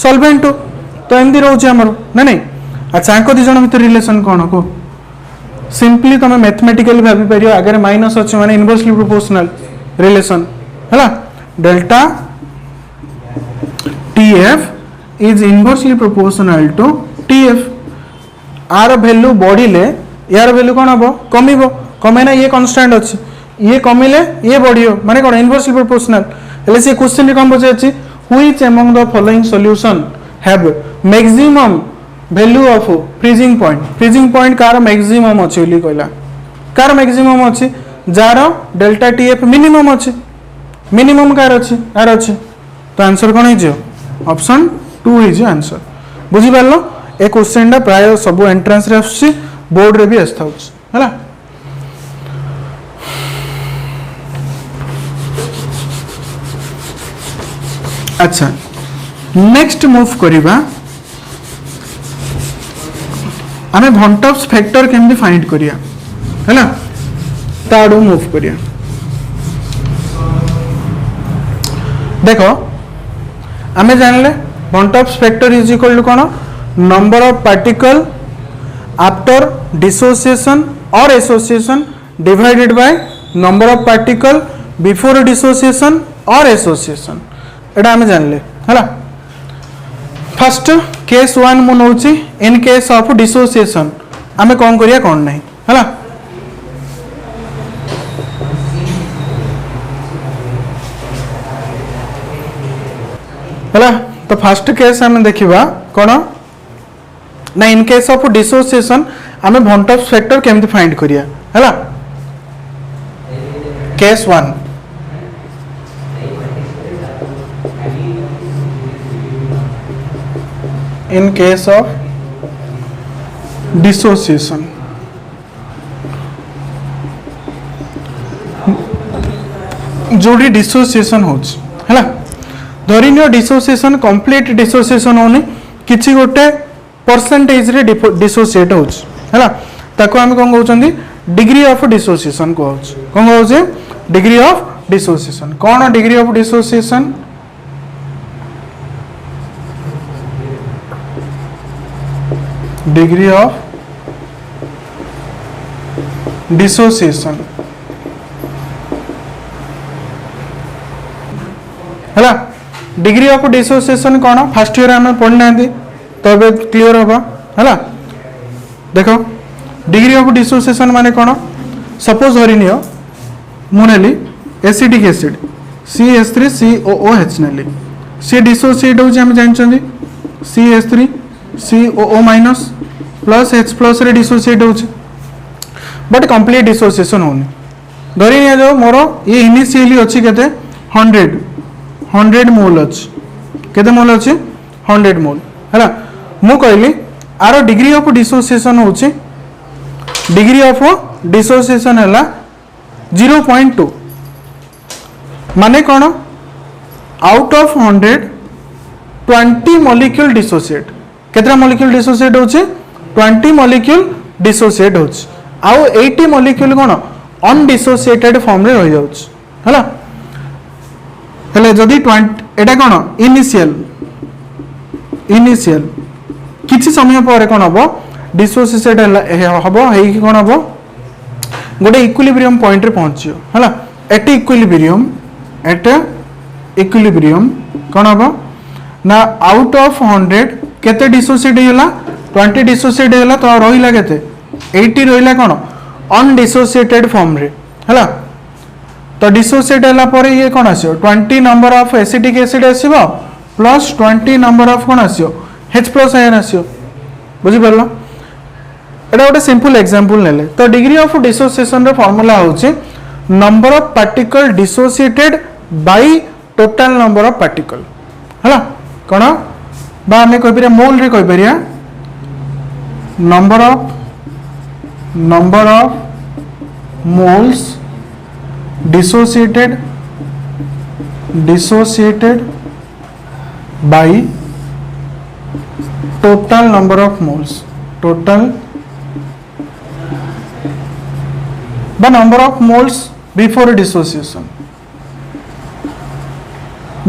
सॉल्वेंट तो एमदी रोची हमर ना नहीं अच्छा आंको दी जण भीतर रिलेशन कोन को सिंपली तुम मैथमेटिकली भाबी परियो अगर माइनस अछि माने इनवर्सली प्रोपोर्शनल रिलेशन हैला delta TF is inversely proportional to TF आर वैल्यू बढ़िले यार वैल्यू कोन हबो कमिबो कमे ना ये कांस्टेंट अछि ये कमिले ये बढ़ियो माने कोन इनवर्सली प्रोपोर्शनल एले से क्वेश्चन रे कोन बचे अछि which among the following solution have maximum value of freezing point car maximum अछि ओली कहला कार मैक्सिमम अछि जार डेल्टा टीएफ मिनिमम अछि मिनिमम कार अछि आर अछि तो आंसर कोन हे जे ऑप्शन 2 हे जे आंसर बुझी पारलो ए क्वेश्चन दा प्राय सब एंट्रेंस रे आछि बोर्ड रे भी आस्था होछि हला अच्छा नेक्स्ट मूव करिबा आमे भंटॉप्स फैक्टर केमती फाइंड करिया हैला ताडू मूव करिया देखो आमे जानले van't Hoff factor is equal to कोन number of particle after dissociation और association divided by number of particle before dissociation और एसोसिएशन एटा आमे जानले हैला फर्स्ट केस 1 मु नउची इन केस ऑफ डिसोसिएशन आमे कोन करिया कोन नहीं हैला हैला तो फर्स्ट केस आमे देखिबा कोन ना इन केस ऑफ डिसोसिएशन आमे भंटॉप्स फैक्टर केमती फाइंड करिया हैला case 1 in case of dissociation जोड़ी डिसोसिएशन होच हैला धरिनियो डिसोसिएशन कंप्लीट डिसोसिएशन होनी किछि गोटे परसेंटेज रे डिसोसिएट होच हैला ताको हम कोन कहउचंदी डिग्री ऑफ डिसोसिएशन कहउच कोन कहउचे डिग्री ऑफ डिसोसिएशन कोन degree of dissociation degree of dissociation हैला डिग्री ऑफ डिसोसिएशन कौन फर्स्ट ईयर आम पढ़ना तो अब क्लियर होगा हैला देखो डिग्री ऑफ डिसोसिएशन माने कौन सपोज धरिनियो मु नेली एसिडिक एसिड CH3COOH नेली सी डिसोसिएट होची हम जानछंदी CH3COO minus plus H plus रे डिसोसिएट होची बट कंप्लीट डिसोसिएशन होनी धरि निया जो मोर ये इनिशियली अछि केते 100 मोल अछि केते मोल अछि 100 मोल हैला मु कहली आरो डिग्री ऑफ डिसोसिएशन होची डिग्री ऑफ डिसोसिएशन हैला 0.2 माने कोन आउट ऑफ 100 20 मॉलिक्यूल डिसोसिएट केतरा मॉलिक्यूल डिसोसिएट होची 20 मॉलिक्यूल डिसोसिएट होची आउ 80 मॉलिक्यूल कोन अनडिसोसिएटेड फॉर्म रे रह जाउची हैला हेले जदी 20 एटा कोन इनिशियल किछि समय पर कोन हबो डिसोसिएट हबो हेइ कोन हबो गोटे इक्विलिब्रियम पॉइंट रे पहुंचियो हैला एट इक्विलिब्रियम कोन हबो ना आउट ऑफ 100 केते डिसोसिएट हैला 20 डिसोसिएट हैला तो रहिला केते 80 रहिला कोन अनडिसोसिएटेड फॉर्म रे हैला तो डिसोसिएट हैला पर ये कोन आसियो 20 नंबर ऑफ एसिडिक एसिड आसीबो प्लस 20 नंबर ऑफ कोन आसियो H प्लस आयन आसियो बुझि परलो एटा गोटे सिंपल एग्जांपल नेले तो डिग्री ऑफ डिसोसिएशन रो फार्मूला होची number of particle dissociated by total number of particle हैला कोन बा हमें कहि परिया मोल रे कहि परिया number of moles dissociated by total number of moles total बा number of moles before dissociation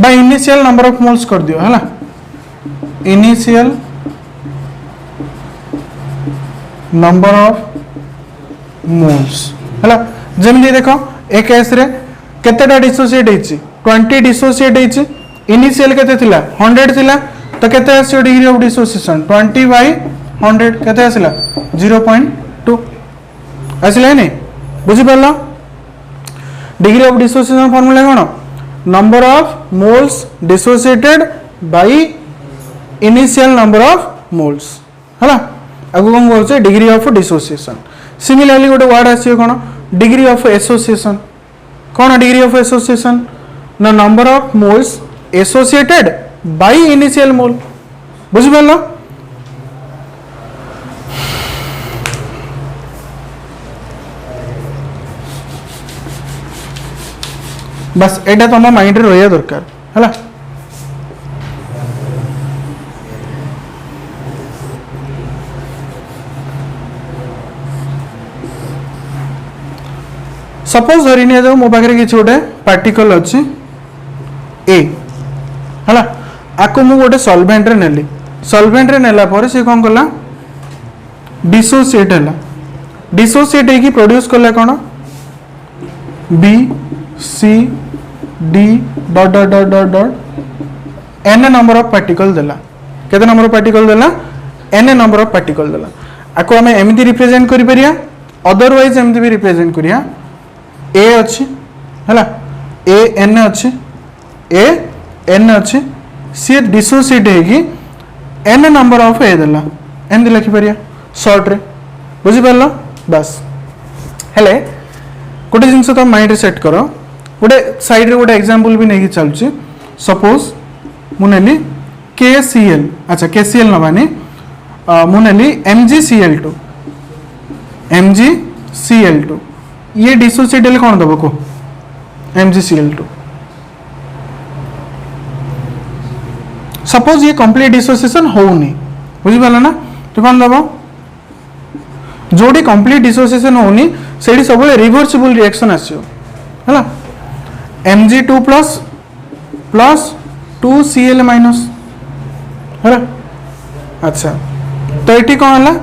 बा इनिशियल नंबर ऑफ मोल्स कर दियो हैला इनिशियल नंबर ऑफ मोल्स हैला जेमि देखो एक केस रे केतेटा डिसोसिएट हेछि 20 डिसोसिएट हेछि इनिशियल केते थिला 100 थिला तो केते आसियो डिग्री ऑफ डिसोसिएशन 20 बाय 100 केते आसिला 0.2 आसिला नै बुझि परलो डिग्री ऑफ डिसोसिएशन फार्मूला कोन number of moles dissociated by initial number of moles हैला आगु कोन बोलछे डिग्री ऑफ डिसोसिएशन सिमिलरली गोटे वर्ड आसियो कोन डिग्री ऑफ एसोसिएशन कोन डिग्री ऑफ एसोसिएशन ना number of moles associated bye initial मोल बुझि परलो बस एटा तुम माइंड रे रहिया दरकार हैला सपोज धरी नि जाऊ मो पाखे किसी गोटे पार्टिकल अच्छी ए है आपको मु गोटे सॉल्वेंट रे नेली सॉल्वेंट रे नेला पर से कौन कला डिसोसिएट है डिसोसिएट है प्रोड्यूस कला कौन B C D dot dot dot dot dot N number of particle देला केते नंबर ऑफ पार्टिकल देला एन नंबर ऑफ पार्टिकल देला आपको हमें एमती रिप्रेजेंट करि परिया अदरवाइज एमती भी रिप्रेजेंट करिया ए अच्छी है ए एन अच्छी ए एन अच्छी सी डिसोसिएट है एन नंबर ऑफ ए देला एमती लिखि परिया शॉर्ट रे बुझी पारलो बस हेले गोटे जिनस तो माइंड रे सेट करो गोटे साइड रे गोटे एग्जांपल भी नहीं चलुची सपोज मु नेली KCl अच्छा KCl नबानी मु नेली MgCl2 MgCl2 ये डिसोसिएट हेले कोन दबो को MgCl2 सपोज ये कंप्लीट डिसोसिएशन होउनी बुझी पाला ना तो कोन दबो जोडी कंप्लीट डिसोसिएशन होउनी सेडी सब रिवर्सिबल रिएक्शन आसियो हैला Mg2 प्लस 2Cl माइनस है अच्छा तो ये कौन है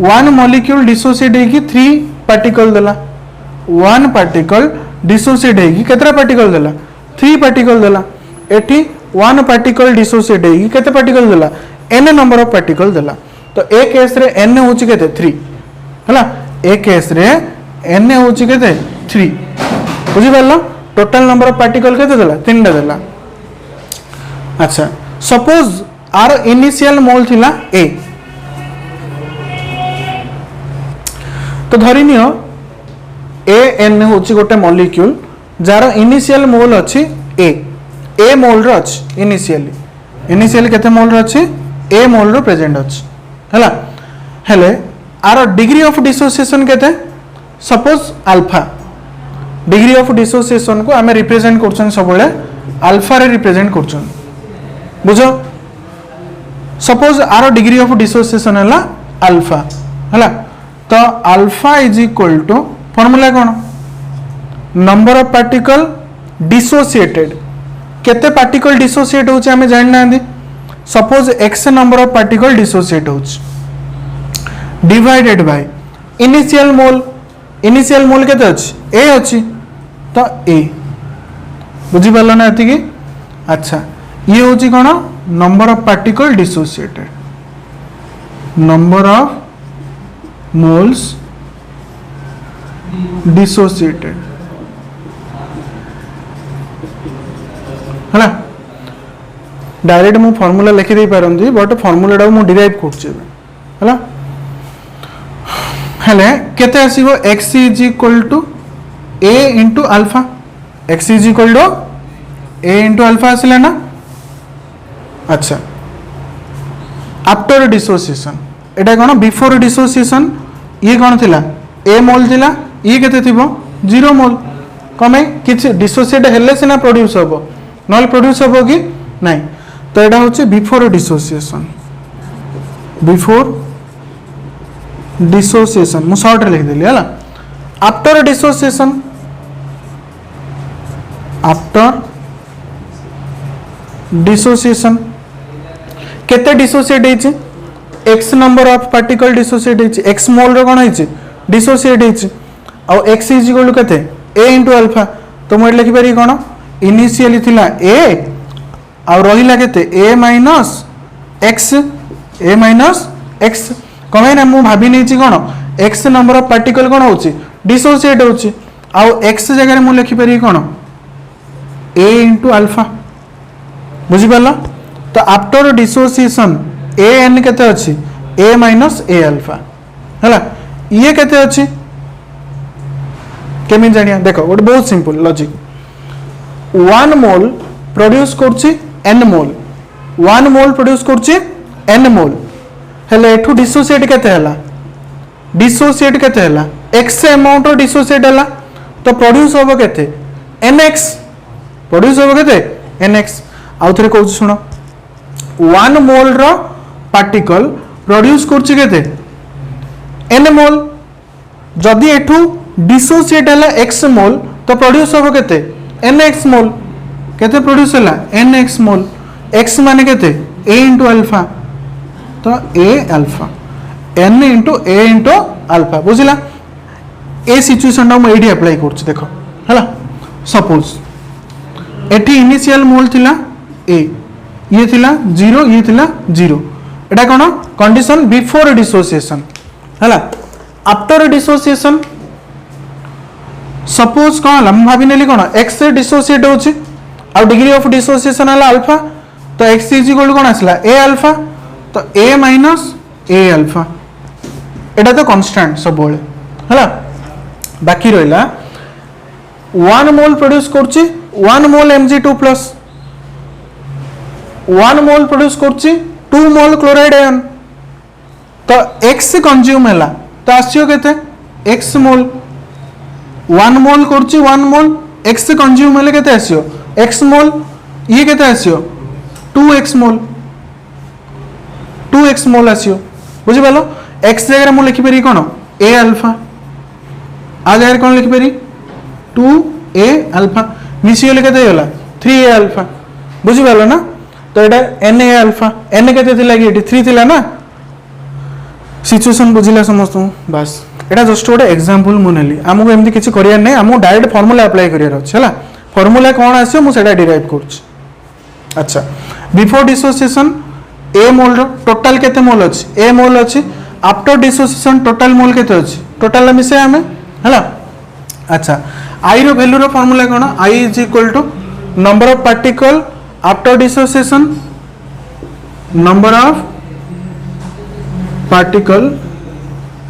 वन मॉलिक्यूल डिसोसिएट है 3 पार्टिकल देला वन पार्टिकल डिसोसिएट है केतरा पार्टिकल देला 3 पार्टिकल देला एठी वन पार्टिकल डिसोसिएट है केते पार्टिकल देला n नंबर ऑफ पार्टिकल देला तो ए केस रे n होची केते 3 हैला ए केस रे n होची केते 3 बुझी पारलो टोटल नंबर ऑफ पार्टिकल केते देला 3 देला अच्छा सपोज आर इनिशियल मोल थिला ए तो धरी नियो ए एन होची गोटे मॉलिक्यूल जार इनिशियल मोल अछि ए मोल रो अछि इनिशियली केते मोल रो अछि ए मोल रो प्रेजेंट अछि हैला हेले आर डिग्री ऑफ डिसोसिएशन केते suppose alpha degree of dissociation को आमे रिप्रेजेंट करछन सबले अल्फा रे रिप्रेजेंट करछन बुझो suppose our degree of dissociation है अल्फा है तो alpha is equal to formula कौन नंबर ऑफ पार्टिकल डिसोसिएटेड केते पार्टिकल डिसोसिएट होचे हमें जानना suppose X number of particle dissociate होचे डिवाइडेड बाय इनिशियल मोल केते अछि ए अछि तो ए बुझी पारलो ना एति की अच्छा ये होची कौन number of particle dissociated number of moles dissociated है डायरेक्ट मु फार्मूला लिखि दे पारंती बट फार्मूला डा मु डिराइव करछि है हेले केते आसीबो x is equal to a into alpha x is equal to a into alpha आसिला ना अच्छा आफ्टर डिसोसिएशन एटा कोन बिफोर डिसोसिएशन ये कोन थिला ए मोल थिला ये केते थिबो 0 मोल कमे किछ डिसोसिएट हेले सिना प्रोड्यूस होबो नॉल प्रोड्यूस होबो कि नहीं तो एटा होचे बिफोर डिसोसिएशन मु शॉर्ट रे लिख देली हला आफ्टर डिसोसिएशन केते डिसोसिएट हेछि x number of particle dissociate हेछि x मोल रो कोन हेछि डिसोसिएट हेछि आ x इज इक्वल टू केते a इनटू अल्फा तो मोड लिखि पारि कोन इनिशियली थिला a आ रहिला केते a माइनस x कमे ना मु भाबी नै छि कोन x नंबर ऑफ पार्टिकल कोन होछि डिसोसिएट होछि आ x जगह मु लिखि पारि कोन a इनटू अल्फा बुझी पाला तो आफ्टर डिसोसिएशन ए एन केते अछि ए माइनस ए अल्फा हैला ये केते अछि केमि जानिया देखो गोटे बहुत सिंपल लॉजिक 1 मोल प्रोड्यूस करछि n मोल 1 मोल प्रोड्यूस करछि n मोल हेले एठू डिसोसिएट केते हला x अमाउंट रो डिसोसिएट हला तो प्रोड्यूस होबो केते nx प्रोड्यूस होबो केते nx आउ थरे कहू सुनो 1 मोल रो पार्टिकल प्रोड्यूस करछि केते n मोल जदि एठू डिसोसिएट है एक्स मोल तो प्रोड्यूस हम केते एन एक्स मोल केते प्रोड्यूस है एन एक्स मोल एक्स माने केते ए इंटू अल्फा तो ए अल्फा एन इंटू ए इंटू अल्फा बुझला ए सिचुएशन टा मुझे अप्लाई कर देख है सपोज एटी इनिशियल मोल थिला ए ये थिला 0 ये थिला 0 एटा कोन कंडीशन बिफोर डिसोसिएशन है आफ्टर डिसोसिएशन सपोज कौन है भाभी नेली कौन एक्स से डिसोसिएट होची आ डिग्री ऑफ डिसोसिएशन है अल्फा तो एक्स इज इक्वल कौन आसला ए अल्फा तो ए माइनस ए अल्फा एटा तो कांस्टेंट सब बेले है बाकी रहा 1 मोल प्रोड्यूस करची 1 मोल Mg2+ 1 मोल प्रोड्यूस करची 2 मोल क्लोराइड आयन तो x कंज्यूम है तो आसियो केते x मोल 1 मोल करची 1 मोल x कंज्यूम है केते आसियो x मोल ये केते आसियो 2x मोल 2x मोल आसियो बुझि पालो x जगह मु लिखि पेरी कोन a अल्फा आ जगह कौन लिखि पारि 2a अल्फा मिसी गले केते होला 3a अल्फा बुझि पालो ना तो एटा na अल्फा n केते थिला कि 3 थिला ना सिचुएशन बुझिला समस्त बस एटा जस्ट गोटे एग्जांपल मु नेली हमको एमती किछि करिया नै हमको डायरेक्ट फार्मूला अप्लाई करिया अछि हला फार्मूला कोन आसियो मु सेटा डिराइव करछि अच्छा बिफोर डिसोसिएशन a मोल रो टोटल केते मोल अछि a मोल अछि आफ्टर डिसोसिएशन टोटल मोल केते अछि टोटल मिसे हमें है अच्छा आई रो वैल्यू रो फार्मूला कोन I is equal to number of particle after dissociation number of particle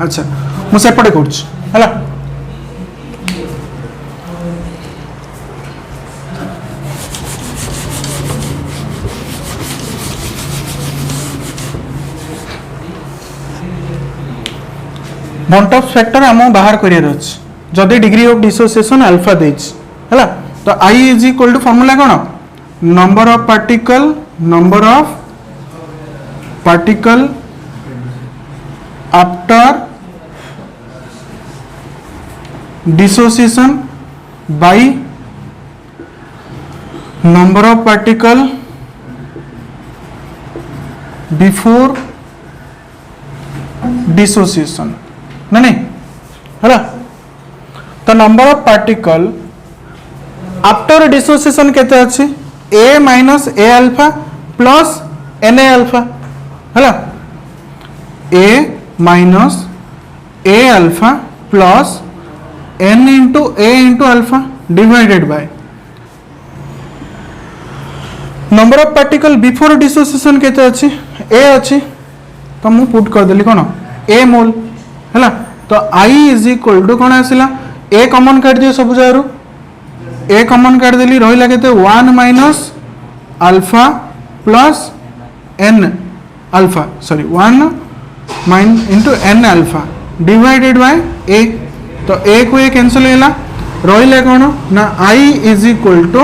अच्छा मु सेपटे करछ हला बॉन्टॉप्स फैक्टर आम बाहर करियर अछि जदि डिग्री ऑफ डिसोसिएशन अल्फा देछ हैला तो I is equal to formula कोन number of particle after dissociation by number of particle before dissociation ना नहीं है तो number of particle after dissociation केते अछि a minus a alpha plus na alpha है a minus a alpha plus n into a into alpha divided by number of particle before dissociation केते अछि a अछि तो मु पुट कर देली कोन a मोल है तो I इज इक्वल टू कौन आसला a कॉमन काट दियो सब जगह a कॉमन काट देली रहिला केते 1 minus alpha plus n alpha sorry 1 माइन into n alpha divided by a तो a को a कैंसिल होला रहिला कोन ना I is equal to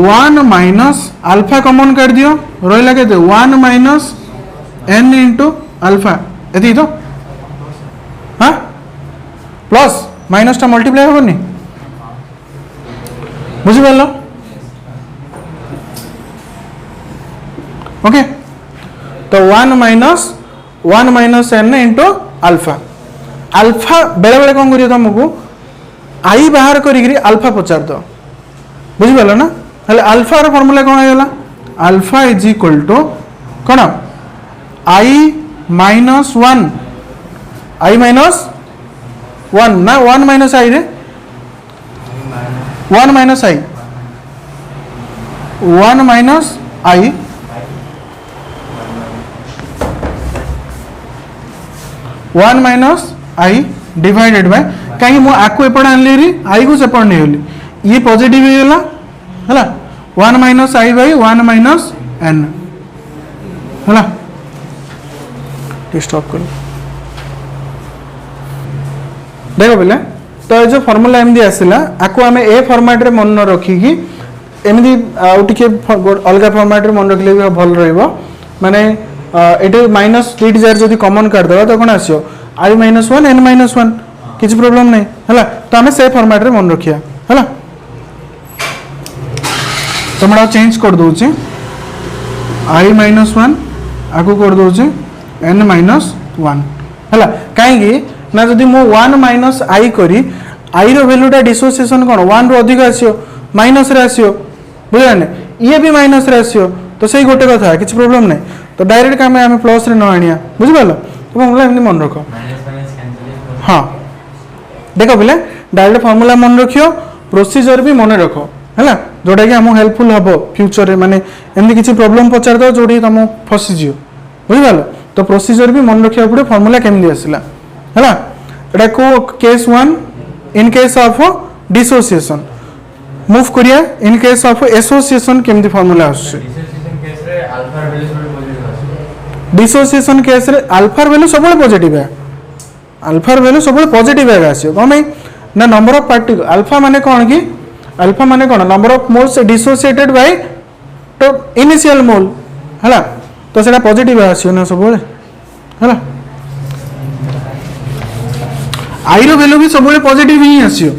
1 minus alpha common काट दियो रहिला केते 1 माइनस n इंटू अल्फा एती तो हाँ प्लस माइनस टा मल्टीप्लाई होनी बुझी पालो ओके तो 1 minus n into alpha alpha बेले बेले कौन करियो तुमको आई बाहर करी अल्फा पचार दो बुझी पालो ना हेले अल्फा रो फार्मूला कौन आइला अल्फा इज इक्वल टू कौन आई माइनस 1 आई माइनस 1 ना 1 माइनस आई रे 1 minus I 1 minus I 1 minus I divided by कहीं मु आको एपड़ आनली री आई को सेपड़ नहीं होली ये पॉजिटिव ही होला हला 1 माइनस आई बाय 1 माइनस n हला स्टॉप करो देखो बोले तो ये जो फॉर्मूला एमदी आसिला आको आमे ए फॉर्मेट रे मन रखी कि एमदी आउटिके अलगा फॉर्मेट रे मन रखले भी भल रहइबो माने एटे माइनस 3 जार जदी कॉमन कर देबा तो कोन आसियो i - 1 n - 1 किसी प्रॉब्लम नहीं है तो आम से फॉर्मेट रे मन रखिया है तो मैं चेंज कर दूचे i-1 आगु कर दूचे n-1 है कहीं ना जदि मो 1 माइनस आई करी आई रो वैल्यूटा डिसोसिएशन कौन 1 रो अधिक आसियो माइनस रे आसियो बुझाने ये भी माइनस रे आसियो तो सही गोटे कथा किसी प्रॉब्लम नहीं तो डायरेक्ट आम आम प्लस रे न आनिया बुझिपाल तो फॉर्मूला एमनी मन रख हाँ देख पिले डायरेक्ट फॉर्मूला मन रखियो प्रोसीजर भी मन रख है जोटा कि आम हेल्पफुल हम फ्यूचर रे माने एमनी किसी प्रॉब्लम पचार दो जोड़ी तुम फसीज बुझिपाल तो प्रोसीजर भी मन रखा पड़े फॉर्मूला केमती आसला है एटा को case 1 in case of dissociation move करिया इन केस ऑफ एसोसिएशन केमती फॉर्मूला आसछ डिसोसिएशन केस रे अल्फा वैल्यू सब पॉजिटिव है अल्फा वैल्यू सब पॉजिटिव है आसियो कौन ना नंबर ऑफ पार्टिकल अल्फा माने कौन कि अल्फा माने कौन number of moles dissociated by तो इनिशियल मोल है तो सेटा पॉजिटिव आसियो ना सब है आई रो वैल्यू भी सब पॉजिटिव ही आसियो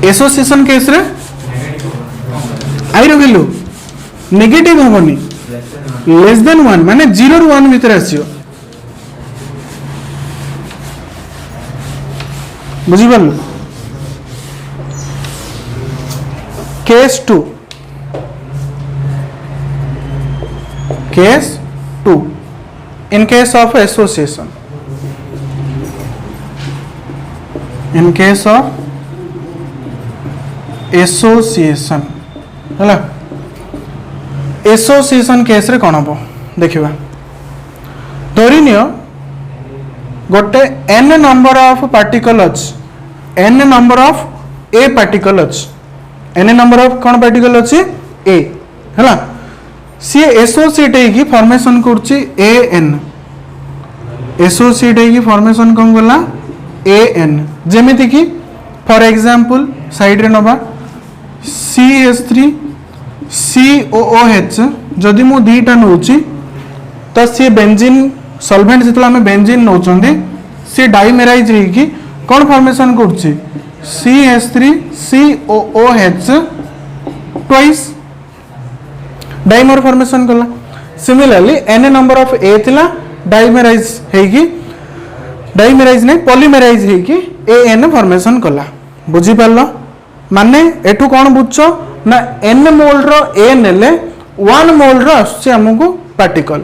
एसोसिएशन केस रे आई रो वैल्यू नेगेटिव होबनी लेस देन 1 माने 0 रु 1 भीतर आसियो बुझिबल case 2 in case of association in case of association है एसोसिएशन केस रे कौन हम देखा धरिनिय गोटे n नंबर ऑफ पार्टिकल अच्छी n number of a particle अच्छी n नंबर ऑफ कौन पार्टिकल अच्छी a है सी एसोसिएट होगी फॉर्मेशन करछि an एसोसिएट होगी फॉर्मेशन कौन गला an जेमिति कि फॉर एग्जांपल साइड रे नबा CH3 COOH जदि मु दीटा नौची तो सी बेंजीन सॉल्वेंट जितला में बेंजीन नौचंदी सी डाइमेराइज होगी कौन फॉर्मेशन करछि CH3 COOH twice dimer formation कला similarly n number of a थिला डाइमेराइज हेगी डाइमेराइज नहीं पॉलीमेराइज हेगी an फॉर्मेशन कला बुझी पारलो माने एठू कौन बुझछ ना n मोल रो a नेले 1 मोल रो आछे हमकु पार्टिकल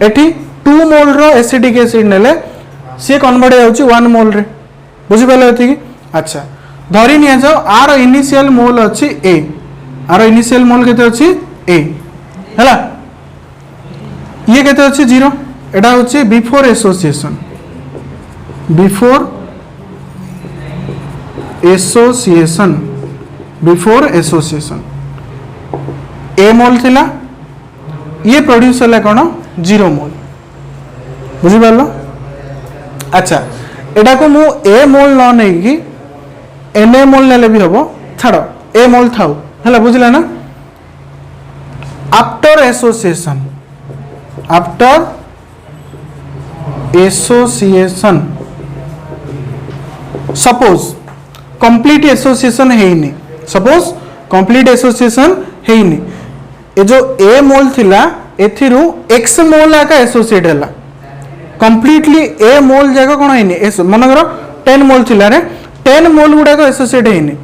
एठी 2 मोल रो एसिडिक एसिड नेले से कन्वर्ट होउची 1 मोल रे बुझी पारलो एथि अच्छा धरि निया जाओ आर इनिशियल मोल अछि a आर इनिशियल मोल केते अछि a हैला ये केते अछि 0 एटा होछि before association before association a mole थिला ये प्रोड्यूस होला कोन 0 मोल बुझी पारलो अच्छा एटा को मु a मोल न नै कि na मोल नेले भी हबो छाड़ो a मोल थाउ हैला बुझला ना after association suppose complete association हेइनी सपोज कंप्लीट एसोसिएशन हेइनी ए जो a मोल थिला एथिरु x मोल आका एसोसिएट हला कंप्लीटली a मोल जाका कोन हेइनी एस मनगर 10 मोल थिला रे 10 मोल गुडा को एसोसिएट हेइनी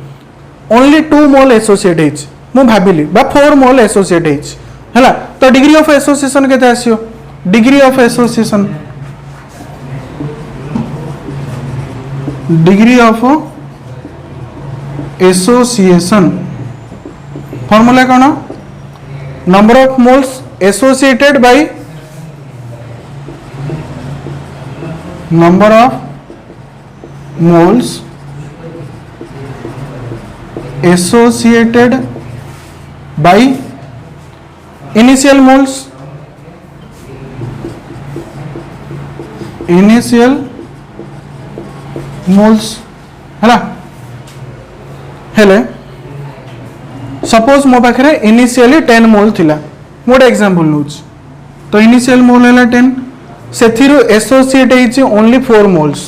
ओनली 2 मोल एसोसिएट हेइछ मु भाबिली बा 4 मोल एसोसिएट हेइछ हला तो डिग्री ऑफ एसोसिएशन केते आसियो डिग्री ऑफ एसोसिएशन फॉर्मूला कौन number of moles associated bye number of moles associated by initial moles है हेले सपोज मो पाखे इनिशियली 10 मोल थिला मोटे एग्जांपल नउछ तो इनिशियल मोल हैला 10 सेथिरु एसोसिएट हेछि ओनली 4 मोल्स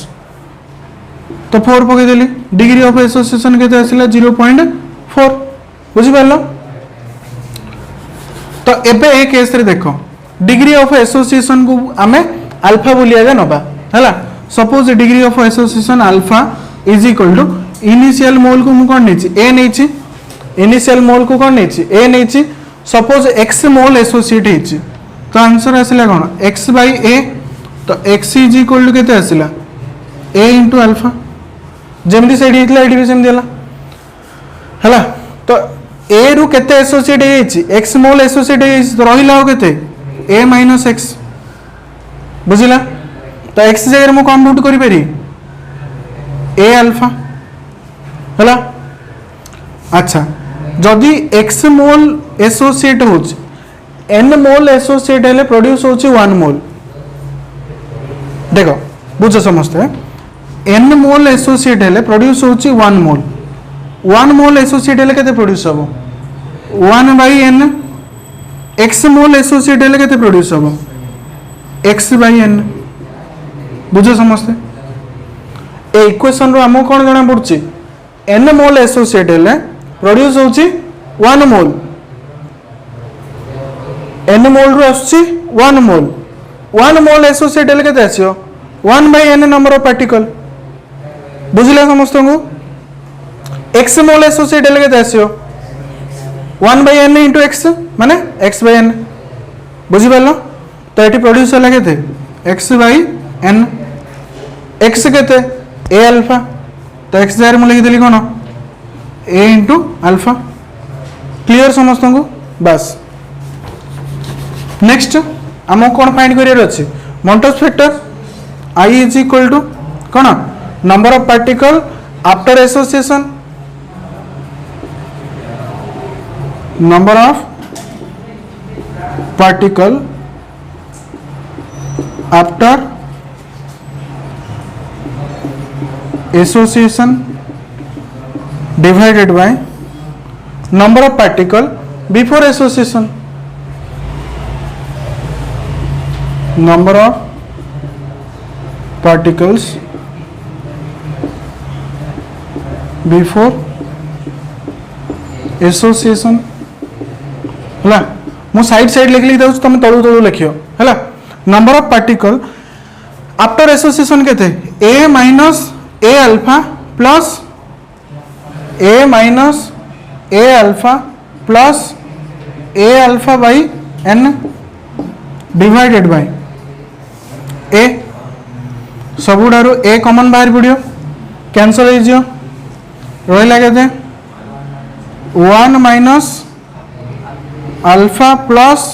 तो 4 पके देली डिग्री ऑफ एसोसिएशन केते आसिला 0.4 बुझि पालो तो एबे ए केस रे देखो डिग्री ऑफ एसोसिएशन को आमे अल्फा बोलिया जा नबा हला suppose degree of association alpha is equal to initial mole को मु कोन नेछि ए नेछि इनिशियल मोल को कोन नेछि ए नेछि सपोज x मोल एसोसिएट हेछि तो आंसर आसिला कोन x बाय a तो x इज इक्वल टू केते आसिला a इनटू अल्फा जेमती सेडी हेतला एडी भी सेमती हला हला तो a रु केते एसोसिएट हेछि x मोल एसोसिएट हेछि तो रहिला केते a माइनस x बुझिला तो x जगह मु कंप्यूट करि पेरी a अल्फा हला अच्छा जदि x मोल एसोसिएट होछि n मोल एसोसिएट हेले प्रोड्यूस होछि 1 मोल देखो बुझ समझते n मोल एसोसिएट हेले प्रोड्यूस होछि 1 मोल 1 मोल एसोसिएट हेले केते प्रोड्यूस हबो 1 by n x mole associate हेले केते प्रोड्यूस हबो x बाय n बुझ समझते ए इक्वेशन रो हमो कोन जणा पड़छि n मोल एसोसिएट हेले प्रोड्यूस होछि 1 मोल n मोल रो आछि 1 मोल 1 मोल एसोसिएट हेले केते आछियो 1 by n number of particle बुझिला समस्त को x मोल एसोसिएट हेले केते आछियो 1 बाय n इनटू x माने x बाय n बुझि पालो तो एटी प्रोड्यूस होला केते x बाय n x केते a अल्फा तो x जार मु लिखि देली कोन a इनटू अल्फा क्लियर समस्त को बस नेक्स्ट हम कोन फाइंड करियर अछि मोंटोस factor I is equal to कोन number of particle after association number of particle after association divided by number of particle before association number of particles before association हला मो साइड साइड लिख दउछ तुम तळु तळु लिखियो हला number of particle after association केते a minus a alpha plus a minus a alpha plus a alpha by n divided by a सबुडारू ए कॉमन बाहर पड़ियो कैंसल हो जियो रहिला केते 1 minus alpha plus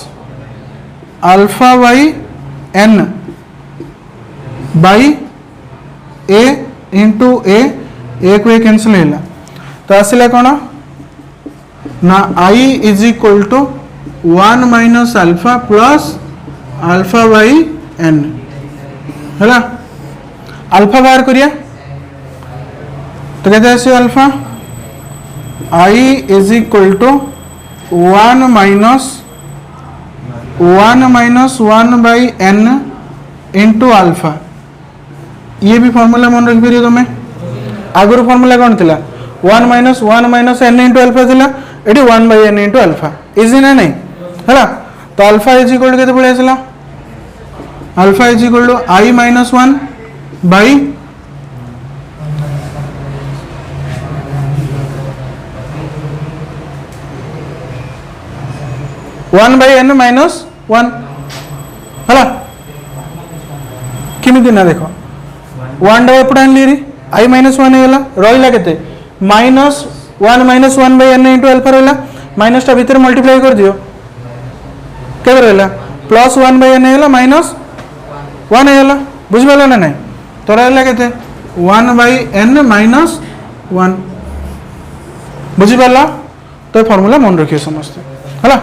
alpha by n by a into a को ए कैंसल हैला तो आसिला कोन ना I is equal to 1 minus alpha plus alpha by n हैला अल्फा बाहर करिया तो कहते हैं alpha I is equal to 1 minus 1 by n into alpha ये भी फॉर्मूला मन रख पारियो तुम आगर फॉर्मूला कौन थिला 1 माइनस n इंटू अल्फा थिला एटी 1 by n into alpha easy ना नहीं हैला तो अल्फा इज इक्वल टू केते पळे आसला alpha is equal to I minus 1 by one by n minus 1 हला किमिति ना देखो 1 डा एपड आनली रे I माइनस 1 हेला रहिला केते minus 1 by n into alpha रहला माइनस टा भीतर मल्टीप्लाई कर दियो केते रहला प्लस 1 बाय n हेला माइनस 1 हेला बुझ पाला ना नहीं तो रहला केते 1 बाय n माइनस 1 बुझी पाला तो फार्मूला मन रखियो समस्त हला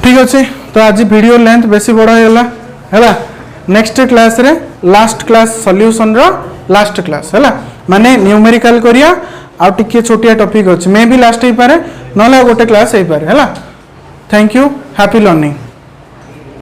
ठीक अच्छे तो आज वीडियो लेंथ बेसी बड़ा हैला हैला नेक्स्ट क्लास रे लास्ट क्लास सॉल्यूशन रो लास्ट क्लास हैला माने न्यूमेरिकल करिया आ टिके छोटिया टॉपिक अछि मे भी लास्ट ही पारे नले गोटे क्लास ही पारे हैला थैंक यू हैप्पी लर्निंग।